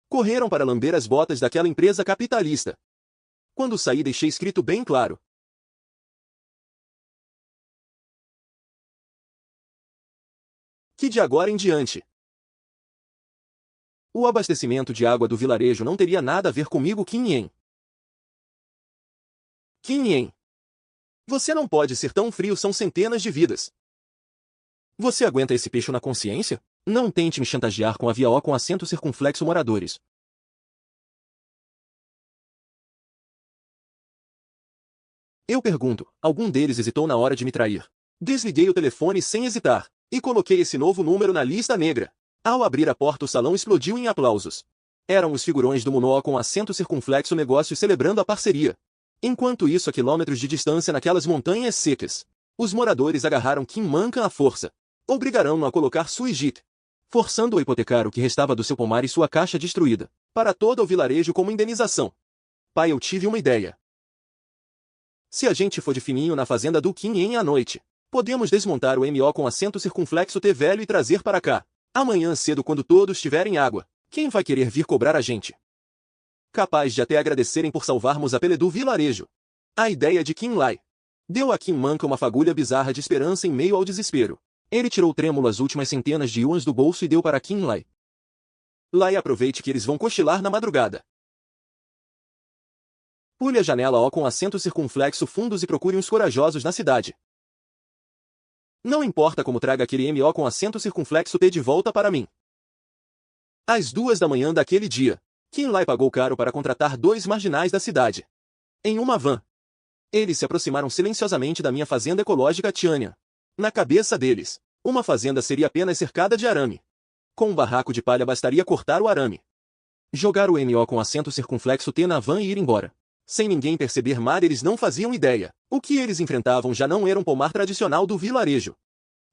Correram para lamber as botas daquela empresa capitalista. Quando saí deixei escrito bem claro. Que de agora em diante, o abastecimento de água do vilarejo não teria nada a ver comigo, Kim. Kim, você não pode ser tão frio, são centenas de vidas. Você aguenta esse peixe na consciência? Não tente me chantagear com a via O com acento circunflexo, moradores. Eu pergunto, algum deles hesitou na hora de me trair? Desliguei o telefone sem hesitar, e coloquei esse novo número na lista negra. Ao abrir a porta, o salão explodiu em aplausos. Eram os figurões do Munoa com acento circunflexo negócios celebrando a parceria. Enquanto isso, a quilômetros de distância naquelas montanhas secas, os moradores agarraram Kim Mankan à força. Obrigaram-no a colocar sua JIT, forçando-o a hipotecar o que restava do seu pomar e sua caixa destruída, para todo o vilarejo como indenização. Pai, eu tive uma ideia. Se a gente for de fininho na fazenda do Kim à noite, podemos desmontar o MO com acento circunflexo T velho e trazer para cá. Amanhã cedo, quando todos tiverem água, quem vai querer vir cobrar a gente? Capaz de até agradecerem por salvarmos a pele do vilarejo. A ideia de Kim Lai deu a Kim Mankan uma fagulha bizarra de esperança em meio ao desespero. Ele tirou trêmulo as últimas centenas de yuans do bolso e deu para Kim Lai. Lai, aproveite que eles vão cochilar na madrugada. Pule a janela O com acento circunflexo fundos e procure uns corajosos na cidade. Não importa como, traga aquele MO com acento circunflexo T de volta para mim. Às 2 da manhã daquele dia, Kim Lai pagou caro para contratar 2 marginais da cidade. Em uma van. Eles se aproximaram silenciosamente da minha fazenda ecológica Tianya. Na cabeça deles, uma fazenda seria apenas cercada de arame. Com um barraco de palha bastaria cortar o arame, jogar o MO com acento circunflexo T na van e ir embora. Sem ninguém perceber mal, eles não faziam ideia. O que eles enfrentavam já não era um pomar tradicional do vilarejo,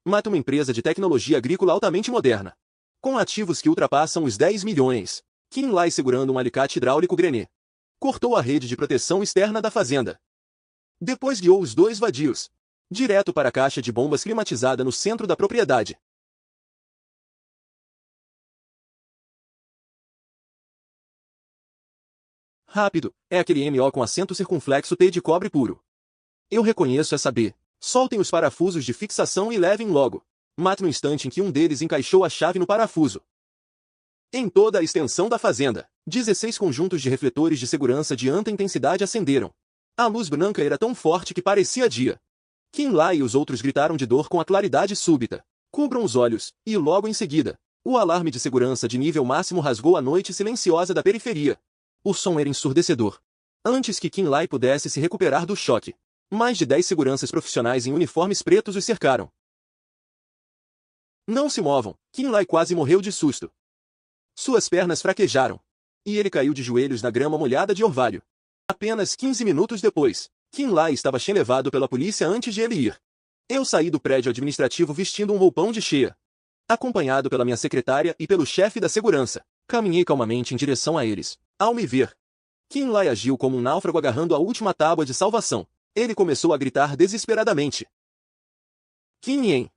mas uma empresa de tecnologia agrícola altamente moderna, com ativos que ultrapassam os 10 milhões. Kim Lai, segurando um alicate hidráulico Grené, cortou a rede de proteção externa da fazenda. Depois guiou os 2 vadios direto para a caixa de bombas climatizada no centro da propriedade. Rápido, é aquele MO com acento circunflexo T de cobre puro. Eu reconheço essa B. Soltem os parafusos de fixação e levem logo. Mate no instante em que um deles encaixou a chave no parafuso. Em toda a extensão da fazenda, 16 conjuntos de refletores de segurança de alta intensidade acenderam. A luz branca era tão forte que parecia dia. Kim Lai e os outros gritaram de dor com a claridade súbita. Cubram os olhos, e logo em seguida, o alarme de segurança de nível máximo rasgou a noite silenciosa da periferia. O som era ensurdecedor. Antes que Kim Lai pudesse se recuperar do choque, Mais de 10 seguranças profissionais em uniformes pretos os cercaram. Não se movam, Kim Lai quase morreu de susto. Suas pernas fraquejaram. E ele caiu de joelhos na grama molhada de orvalho. Apenas 15 minutos depois, Kim Lai estava sendo levado pela polícia antes de ele ir. Eu saí do prédio administrativo vestindo um roupão de cheia. Acompanhado pela minha secretária e pelo chefe da segurança, caminhei calmamente em direção a eles. Ao me ver, Kim Lai agiu como um náufrago agarrando a última tábua de salvação. Ele começou a gritar desesperadamente. Kim Yen,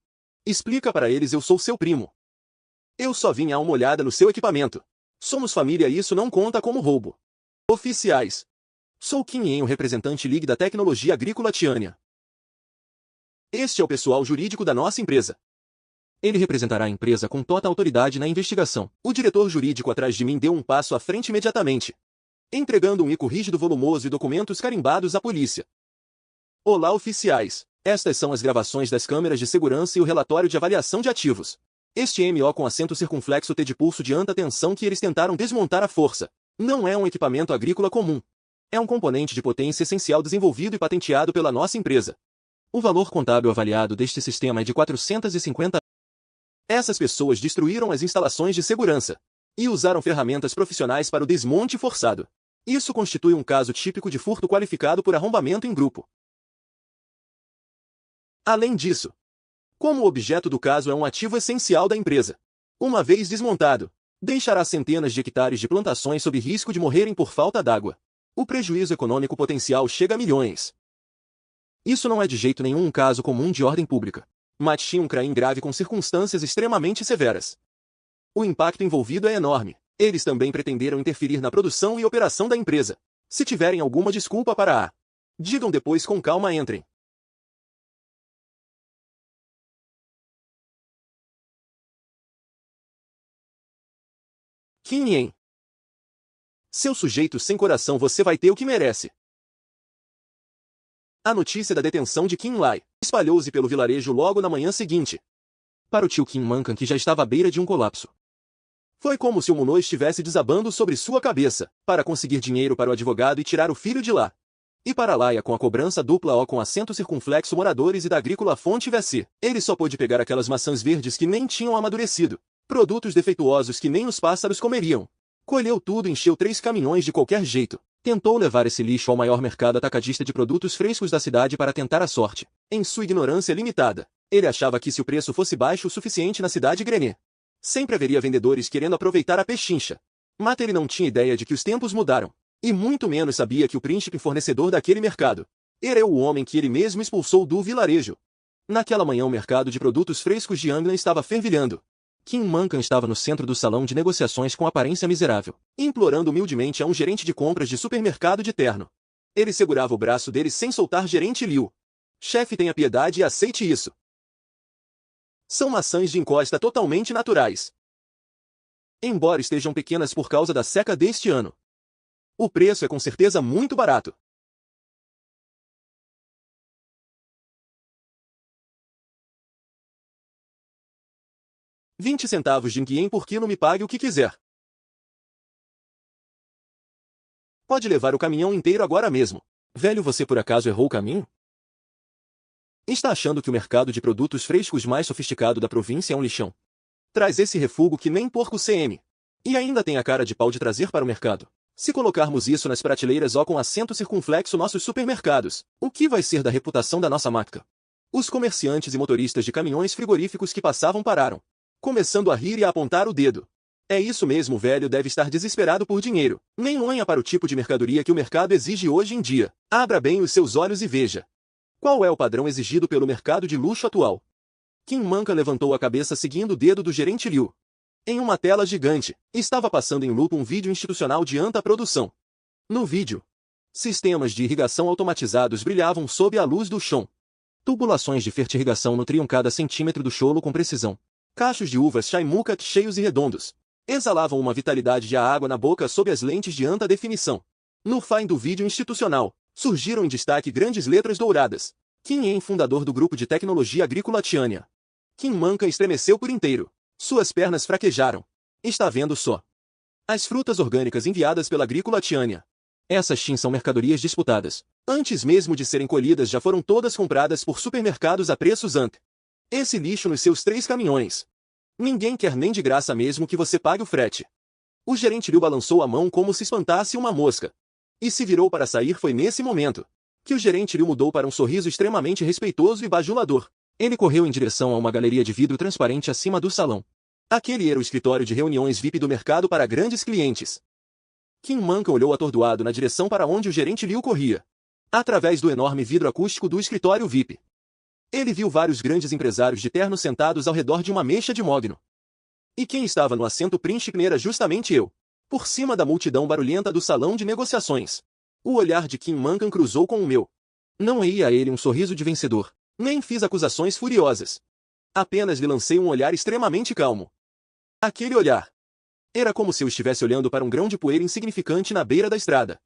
explica para eles, eu sou seu primo. Eu só vim dar uma olhada no seu equipamento. Somos família e isso não conta como roubo. Oficiais. Sou Kim Yen, o representante League da Tecnologia Agrícola Tiânia. Este é o pessoal jurídico da nossa empresa. Ele representará a empresa com total autoridade na investigação. O diretor jurídico atrás de mim deu um passo à frente imediatamente, entregando um ico rígido volumoso e documentos carimbados à polícia. Olá, oficiais. Estas são as gravações das câmeras de segurança e o relatório de avaliação de ativos. Este MO com acento circunflexo T de pulso de alta tensão que eles tentaram desmontar à força. Não é um equipamento agrícola comum. É um componente de potência essencial desenvolvido e patenteado pela nossa empresa. O valor contábil avaliado deste sistema é de 450. Essas pessoas destruíram as instalações de segurança e usaram ferramentas profissionais para o desmonte forçado. Isso constitui um caso típico de furto qualificado por arrombamento em grupo. Além disso, como o objeto do caso é um ativo essencial da empresa, uma vez desmontado, deixará centenas de hectares de plantações sob risco de morrerem por falta d'água. O prejuízo econômico potencial chega a milhões. Isso não é de jeito nenhum um caso comum de ordem pública, mas sim um crime grave com circunstâncias extremamente severas. O impacto envolvido é enorme. Eles também pretenderam interferir na produção e operação da empresa. Se tiverem alguma desculpa para a... digam depois com calma, entrem. Kim Yen. Seu sujeito sem coração, você vai ter o que merece. A notícia da detenção de Kim Lai espalhou-se pelo vilarejo logo na manhã seguinte. Para o tio Kim Mankan, que já estava à beira de um colapso. Foi como se o mundo estivesse desabando sobre sua cabeça, para conseguir dinheiro para o advogado e tirar o filho de lá. E para Laia com a cobrança dupla O com acento circunflexo moradores e da agrícola fonte VC. Ele só pôde pegar aquelas maçãs verdes que nem tinham amadurecido. Produtos defeituosos que nem os pássaros comeriam. Colheu tudo e encheu 3 caminhões de qualquer jeito. Tentou levar esse lixo ao maior mercado atacadista de produtos frescos da cidade para tentar a sorte. Em sua ignorância limitada, ele achava que se o preço fosse baixo o suficiente na cidade Grené, sempre haveria vendedores querendo aproveitar a pechincha. Mas ele não tinha ideia de que os tempos mudaram. E muito menos sabia que o príncipe fornecedor daquele mercado era o homem que ele mesmo expulsou do vilarejo. Naquela manhã o mercado de produtos frescos de Anglan estava fervilhando. Kim Mankan estava no centro do salão de negociações com aparência miserável, implorando humildemente a um gerente de compras de supermercado de terno. Ele segurava o braço dele sem soltar. Gerente Liu. Chefe, tenha piedade e aceite isso. São maçãs de encosta totalmente naturais. Embora estejam pequenas por causa da seca deste ano, o preço é com certeza muito barato. $0,20 de yen por quilo, me pague o que quiser. Pode levar o caminhão inteiro agora mesmo. Velho, você por acaso errou o caminho? Está achando que o mercado de produtos frescos mais sofisticado da província é um lixão? Traz esse refúgio que nem porco CM. E ainda tem a cara de pau de trazer para o mercado. Se colocarmos isso nas prateleiras ou com acento circunflexo nossos supermercados, o que vai ser da reputação da nossa marca? Os comerciantes e motoristas de caminhões frigoríficos que passavam pararam, começando a rir e a apontar o dedo. É isso mesmo, o velho deve estar desesperado por dinheiro. Nem lonha para o tipo de mercadoria que o mercado exige hoje em dia. Abra bem os seus olhos e veja. Qual é o padrão exigido pelo mercado de luxo atual? Kim Mankan levantou a cabeça seguindo o dedo do gerente Liu. Em uma tela gigante, estava passando em loop um vídeo institucional de alta produção. No vídeo, sistemas de irrigação automatizados brilhavam sob a luz do chão. Tubulações de fertirrigação nutriam cada centímetro do solo com precisão. Cachos de uvas Chaimukat cheios e redondos exalavam uma vitalidade de água na boca sob as lentes de alta definição. No fim do vídeo institucional, surgiram em destaque grandes letras douradas. Kim Yen, fundador do grupo de tecnologia agrícola Tiânia. Kim Mankan estremeceu por inteiro. Suas pernas fraquejaram. Está vendo só? As frutas orgânicas enviadas pela agrícola Tiânia. Essas sim são mercadorias disputadas. Antes mesmo de serem colhidas já foram todas compradas por supermercados a preços ante. Esse lixo nos seus 3 caminhões. Ninguém quer nem de graça mesmo que você pague o frete. O gerente Liu balançou a mão como se espantasse uma mosca. E se virou para sair. Foi nesse momento que o gerente Liu mudou para um sorriso extremamente respeitoso e bajulador. Ele correu em direção a uma galeria de vidro transparente acima do salão. Aquele era o escritório de reuniões VIP do mercado para grandes clientes. Kim Mankan olhou atordoado na direção para onde o gerente Liu corria. Através do enorme vidro acústico do escritório VIP. Ele viu vários grandes empresários de terno sentados ao redor de uma mecha de mogno. E quem estava no assento príncipe era justamente eu. Por cima da multidão barulhenta do salão de negociações. O olhar de Kim Mankan cruzou com o meu. Não ia a ele um sorriso de vencedor. Nem fiz acusações furiosas. Apenas lhe lancei um olhar extremamente calmo. Aquele olhar. Era como se eu estivesse olhando para um grão de poeira insignificante na beira da estrada.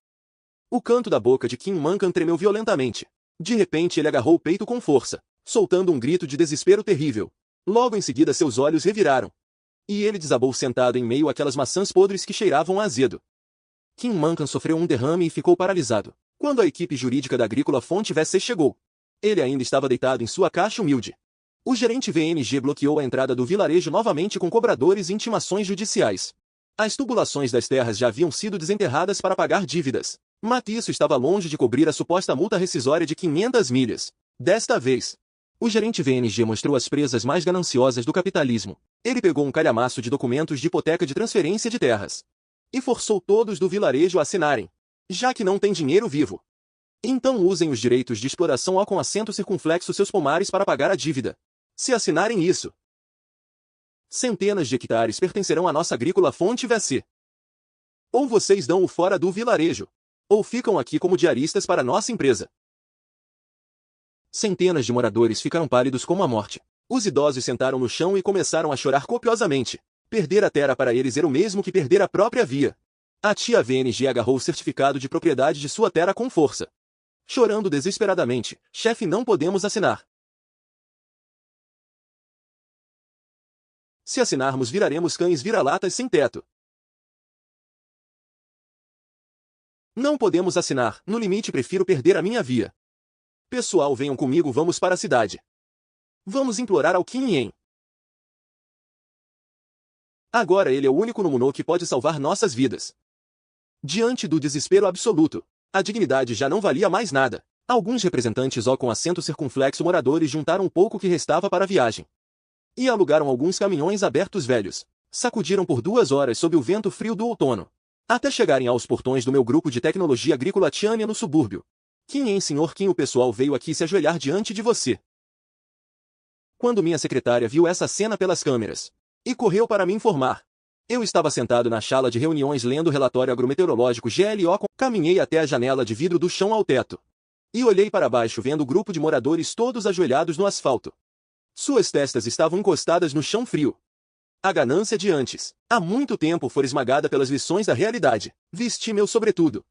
O canto da boca de Kim Mankan tremeu violentamente. De repente ele agarrou o peito com força, soltando um grito de desespero terrível. Logo em seguida seus olhos reviraram. E ele desabou sentado em meio àquelas maçãs podres que cheiravam a azedo. Kim Mankan sofreu um derrame e ficou paralisado. Quando a equipe jurídica da Agrícola Fonte VC chegou, ele ainda estava deitado em sua caixa humilde. O gerente VNG bloqueou a entrada do vilarejo novamente com cobradores e intimações judiciais. As tubulações das terras já haviam sido desenterradas para pagar dívidas. Mas isso estava longe de cobrir a suposta multa rescisória de 500 milhas. Desta vez, o gerente VNG mostrou as presas mais gananciosas do capitalismo. Ele pegou um calhamaço de documentos de hipoteca de transferência de terras. E forçou todos do vilarejo a assinarem. Já que não tem dinheiro vivo. Então usem os direitos de exploração ao com acento circunflexo seus pomares para pagar a dívida. Se assinarem isso, centenas de hectares pertencerão à nossa Agrícola Fonte VC. Ou vocês dão o fora do vilarejo, ou ficam aqui como diaristas para nossa empresa. Centenas de moradores ficaram pálidos como a morte. Os idosos sentaram no chão e começaram a chorar copiosamente. Perder a terra para eles era o mesmo que perder a própria via. A tia VNG agarrou o certificado de propriedade de sua terra com força. Chorando desesperadamente, chefe, não podemos assinar. Se assinarmos viraremos cães vira-latas sem teto. Não podemos assinar, no limite prefiro perder a minha via. Pessoal, venham comigo, vamos para a cidade. Vamos implorar ao Kim Yen. Agora ele é o único Nomuno que pode salvar nossas vidas. Diante do desespero absoluto, a dignidade já não valia mais nada. Alguns representantes com acento circunflexo moradores juntaram o pouco que restava para a viagem. E alugaram alguns caminhões abertos velhos. Sacudiram por 2 horas sob o vento frio do outono. Até chegarem aos portões do meu grupo de tecnologia agrícola Tiânia no subúrbio. Kim Yen, senhor Kim, o pessoal veio aqui se ajoelhar diante de você. Quando minha secretária viu essa cena pelas câmeras, e correu para me informar. Eu estava sentado na sala de reuniões lendo o relatório agrometeorológico GLO. Caminhei até a janela de vidro do chão ao teto. E olhei para baixo vendo o grupo de moradores todos ajoelhados no asfalto. Suas testas estavam encostadas no chão frio. A ganância de antes, há muito tempo, fora esmagada pelas lições da realidade. Vesti meu sobretudo.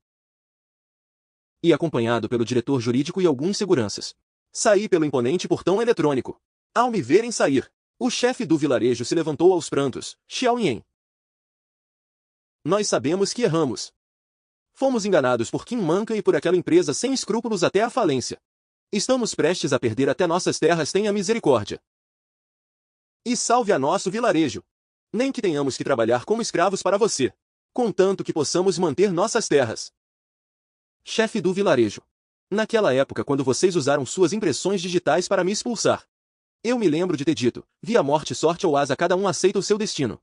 E acompanhado pelo diretor jurídico e alguns seguranças. Saí pelo imponente portão eletrônico. Ao me verem sair, o chefe do vilarejo se levantou aos prantos. Xiao Yen. Nós sabemos que erramos. Fomos enganados por Kim Mankan e por aquela empresa sem escrúpulos até a falência. Estamos prestes a perder até nossas terras, tenha misericórdia. E salve a nosso vilarejo. Nem que tenhamos que trabalhar como escravos para você. Contanto que possamos manter nossas terras. Chefe do vilarejo. Naquela época, quando vocês usaram suas impressões digitais para me expulsar, eu me lembro de ter dito, via morte, sorte ou asa, cada um aceita o seu destino.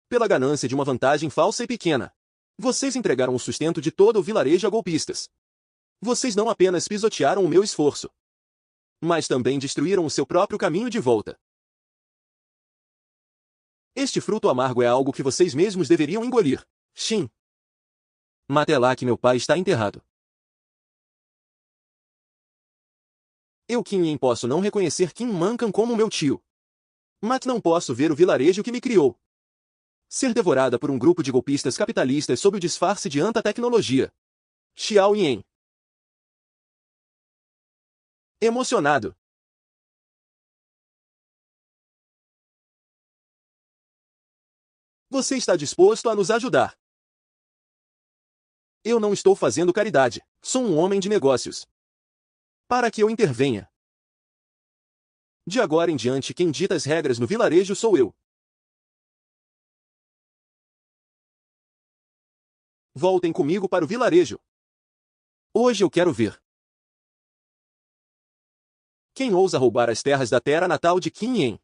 Pela ganância de uma vantagem falsa e pequena, vocês entregaram o sustento de todo o vilarejo a golpistas. Vocês não apenas pisotearam o meu esforço, mas também destruíram o seu próprio caminho de volta. Este fruto amargo é algo que vocês mesmos deveriam engolir. Sim. Mas até lá que meu pai está enterrado. Eu, Kim Yen, posso não reconhecer Kim Mankan como meu tio. Mas não posso ver o vilarejo que me criou ser devorada por um grupo de golpistas capitalistas sob o disfarce de alta tecnologia. Xiao Yen. Emocionado. Você está disposto a nos ajudar? Eu não estou fazendo caridade. Sou um homem de negócios. Para que eu intervenha. De agora em diante, quem dita as regras no vilarejo sou eu. Voltem comigo para o vilarejo. Hoje eu quero ver quem ousa roubar as terras da terra natal de Qin Yen.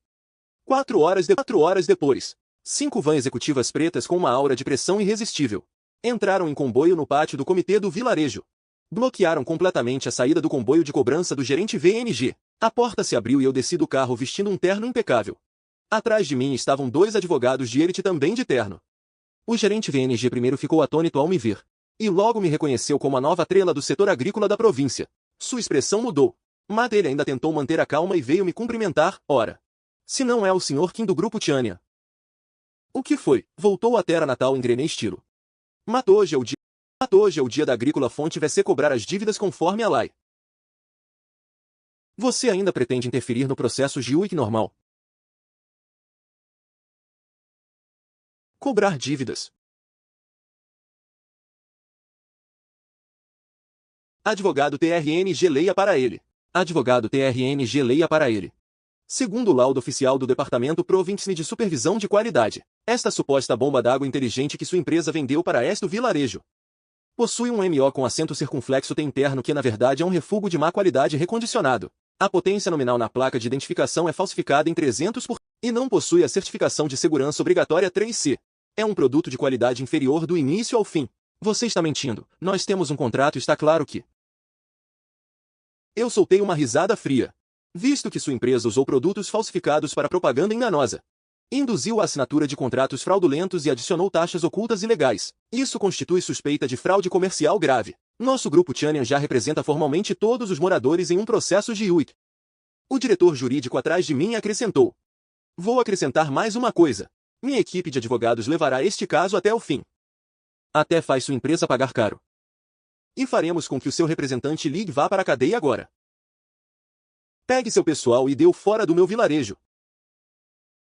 4 horas depois, 5 vans executivas pretas com uma aura de pressão irresistível entraram em comboio no pátio do comitê do vilarejo. Bloquearam completamente a saída do comboio de cobrança do gerente VNG. A porta se abriu e eu desci do carro vestindo um terno impecável. Atrás de mim estavam 2 advogados de elite também de terno. O gerente VNG primeiro ficou atônito ao me ver. E logo me reconheceu como a nova estrela do setor agrícola da província. Sua expressão mudou. Mas ele ainda tentou manter a calma e veio me cumprimentar, ora. Se não é o Sr. Kim do Grupo Tianya. O que foi? Voltou à terra natal em Grené estilo. Mas hoje é o dia da agrícola fonte VC cobrar as dívidas conforme a lei. Você ainda pretende interferir no processo GIUIC normal? Cobrar dívidas. Advogado TRNG leia para ele. Advogado TRNG leia para ele. Segundo o laudo oficial do Departamento Provincial de Supervisão de Qualidade, esta suposta bomba d'água inteligente que sua empresa vendeu para este vilarejo possui um MO com assento circunflexo T interno que na verdade é um refúgio de má qualidade recondicionado. A potência nominal na placa de identificação é falsificada em 300% e não possui a certificação de segurança obrigatória 3C. É um produto de qualidade inferior do início ao fim. Você está mentindo. Nós temos um contrato e está claro que... Eu soltei uma risada fria, visto que sua empresa usou produtos falsificados para propaganda enganosa. Induziu a assinatura de contratos fraudulentos e adicionou taxas ocultas ilegais. Isso constitui suspeita de fraude comercial grave. Nosso grupo Tianya já representa formalmente todos os moradores em um processo de GIUIC. O diretor jurídico atrás de mim acrescentou. Vou acrescentar mais uma coisa. Minha equipe de advogados levará este caso até o fim. Até faz sua empresa pagar caro. E faremos com que o seu representante Lig vá para a cadeia agora. Pegue seu pessoal e dê-o fora do meu vilarejo.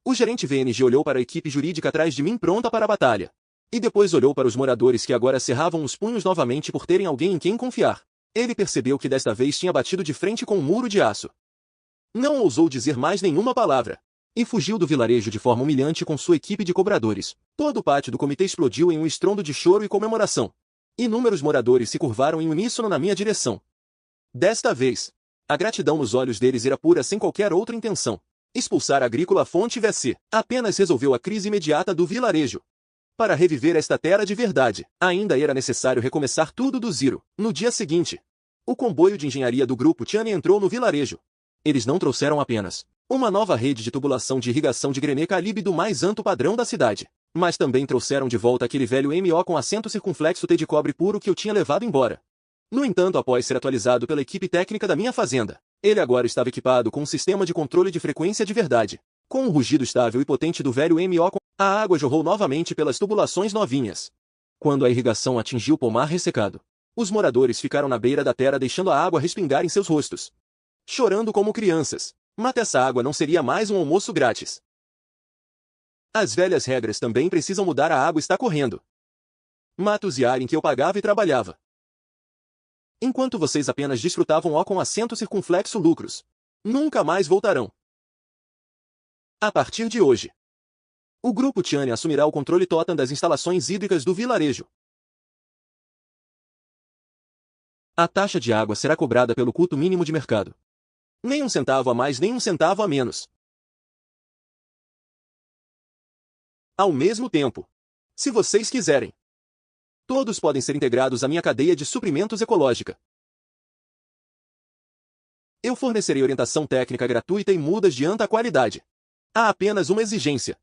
O gerente VNG olhou para a equipe jurídica atrás de mim pronta para a batalha. E depois olhou para os moradores que agora cerravam os punhos novamente por terem alguém em quem confiar. Ele percebeu que desta vez tinha batido de frente com um muro de aço. Não ousou dizer mais nenhuma palavra. E fugiu do vilarejo de forma humilhante com sua equipe de cobradores. Todo o pátio do comitê explodiu em um estrondo de choro e comemoração. Inúmeros moradores se curvaram em uníssono na minha direção. Desta vez, a gratidão nos olhos deles era pura sem qualquer outra intenção. Expulsar a agrícola fonte VC apenas resolveu a crise imediata do vilarejo. Para reviver esta terra de verdade, ainda era necessário recomeçar tudo do zero. No dia seguinte, o comboio de engenharia do grupo Tianya entrou no vilarejo. Eles não trouxeram apenas uma nova rede de tubulação de irrigação de Grené calibre do mais alto padrão da cidade, mas também trouxeram de volta aquele velho MO com assento circunflexo T de cobre puro que eu tinha levado embora. No entanto, após ser atualizado pela equipe técnica da minha fazenda, ele agora estava equipado com um sistema de controle de frequência de verdade. Com um rugido estável e potente do velho MO, a água jorrou novamente pelas tubulações novinhas. Quando a irrigação atingiu o pomar ressecado, os moradores ficaram na beira da terra deixando a água respingar em seus rostos, chorando como crianças. Mas essa água não seria mais um almoço grátis. As velhas regras também precisam mudar. A água está correndo. Matos e ar em que eu pagava e trabalhava. Enquanto vocês apenas desfrutavam com assento circunflexo lucros, nunca mais voltarão. A partir de hoje, o Grupo Tianya assumirá o controle total das instalações hídricas do vilarejo. A taxa de água será cobrada pelo custo mínimo de mercado. Nem um centavo a mais, nem um centavo a menos. Ao mesmo tempo, se vocês quiserem, todos podem ser integrados à minha cadeia de suprimentos ecológica. Eu fornecerei orientação técnica gratuita e mudas de alta qualidade. Há apenas uma exigência.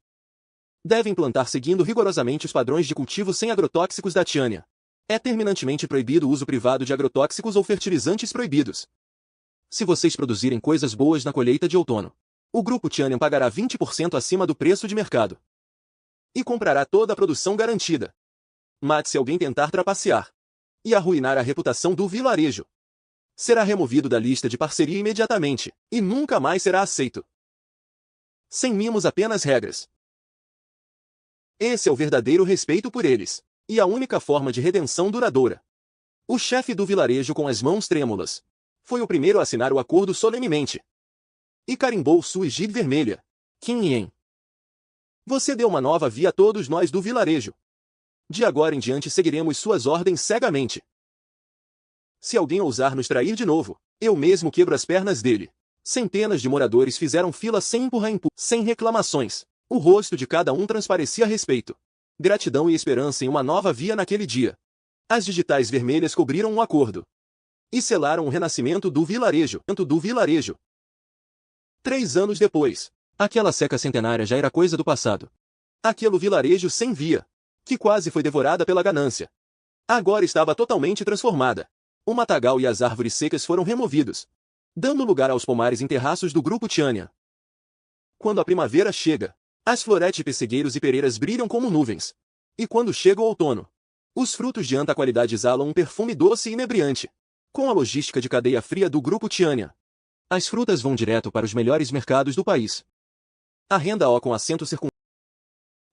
Devem plantar seguindo rigorosamente os padrões de cultivo sem agrotóxicos da Tianya. É terminantemente proibido o uso privado de agrotóxicos ou fertilizantes proibidos. Se vocês produzirem coisas boas na colheita de outono, o Grupo Tianya pagará 20% acima do preço de mercado. E comprará toda a produção garantida. Mas se alguém tentar trapacear e arruinar a reputação do vilarejo, será removido da lista de parceria imediatamente, e nunca mais será aceito. Sem mimos, apenas regras. Esse é o verdadeiro respeito por eles, e a única forma de redenção duradoura. O chefe do vilarejo com as mãos trêmulas. Foi o primeiro a assinar o acordo solenemente. E carimbou sua egibe vermelha. Qin Yen. Você deu uma nova via a todos nós do vilarejo. De agora em diante seguiremos suas ordens cegamente. Se alguém ousar nos trair de novo, eu mesmo quebro as pernas dele. Centenas de moradores fizeram fila sem empurra-empurra, sem reclamações. O rosto de cada um transparecia respeito, gratidão e esperança em uma nova via naquele dia. As digitais vermelhas cobriram um acordo e selaram o renascimento do vilarejo. 3 anos depois, aquela seca centenária já era coisa do passado. Aquele vilarejo sem via, que quase foi devorada pela ganância, agora estava totalmente transformada. O matagal e as árvores secas foram removidos, dando lugar aos pomares em terraços do grupo Tiânia. Quando a primavera chega, as floretes de pessegueiros e pereiras brilham como nuvens. E quando chega o outono, os frutos de alta qualidade exalam um perfume doce e inebriante. Com a logística de cadeia fria do grupo Tiânia, as frutas vão direto para os melhores mercados do país. A renda com acento circunflexo.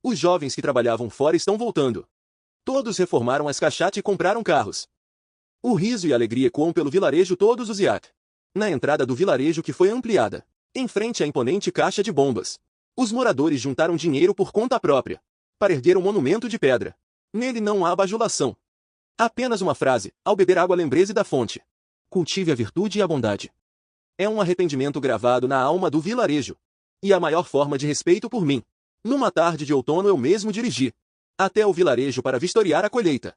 Os jovens que trabalhavam fora estão voltando. Todos reformaram as caixates e compraram carros. O riso e a alegria ecoam pelo vilarejo todos os IAC. Na entrada do vilarejo que foi ampliada, em frente à imponente caixa de bombas, os moradores juntaram dinheiro por conta própria para erguer um monumento de pedra. Nele não há bajulação. Apenas uma frase: ao beber água lembre-se da fonte. Cultive a virtude e a bondade. É um arrependimento gravado na alma do vilarejo. E a maior forma de respeito por mim. Numa tarde de outono eu mesmo dirigi até o vilarejo para vistoriar a colheita.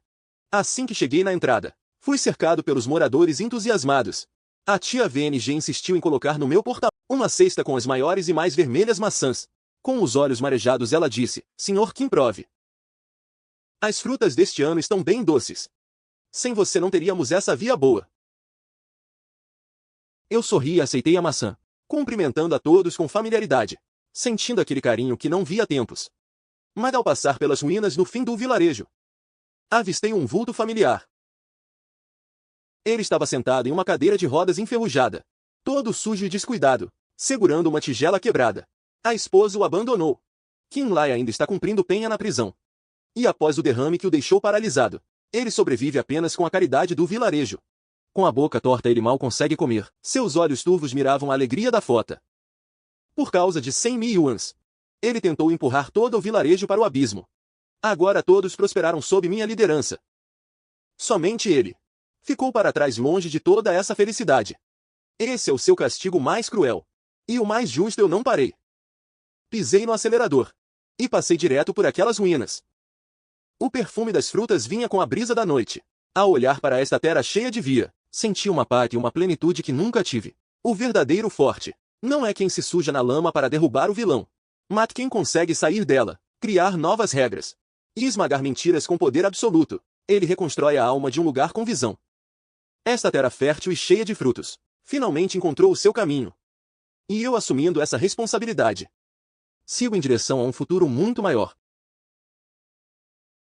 Assim que cheguei na entrada, fui cercado pelos moradores entusiasmados. A tia VNG insistiu em colocar no meu porta uma cesta com as maiores e mais vermelhas maçãs. Com os olhos marejados ela disse: Senhor Kim, prove. As frutas deste ano estão bem doces. Sem você não teríamos essa via boa. Eu sorri e aceitei a maçã, cumprimentando a todos com familiaridade, sentindo aquele carinho que não via há tempos. Mas ao passar pelas ruínas no fim do vilarejo, avistei um vulto familiar. Ele estava sentado em uma cadeira de rodas enferrujada, todo sujo e descuidado, segurando uma tigela quebrada. A esposa o abandonou. Kim Lai ainda está cumprindo pena na prisão. E após o derrame que o deixou paralisado, ele sobrevive apenas com a caridade do vilarejo. Com a boca torta ele mal consegue comer. Seus olhos turvos miravam a alegria da fota. Por causa de 100.000 yuans, ele tentou empurrar todo o vilarejo para o abismo. Agora todos prosperaram sob minha liderança. Somente ele ficou para trás, longe de toda essa felicidade. Esse é o seu castigo mais cruel. E o mais justo. Eu não parei. Pisei no acelerador e passei direto por aquelas ruínas. O perfume das frutas vinha com a brisa da noite. Ao olhar para esta terra cheia de via, senti uma paz e uma plenitude que nunca tive. O verdadeiro forte não é quem se suja na lama para derrubar o vilão, mas quem consegue sair dela, criar novas regras e esmagar mentiras com poder absoluto. Ele reconstrói a alma de um lugar com visão. Esta terra fértil e cheia de frutos finalmente encontrou o seu caminho. E eu, assumindo essa responsabilidade, sigo em direção a um futuro muito maior.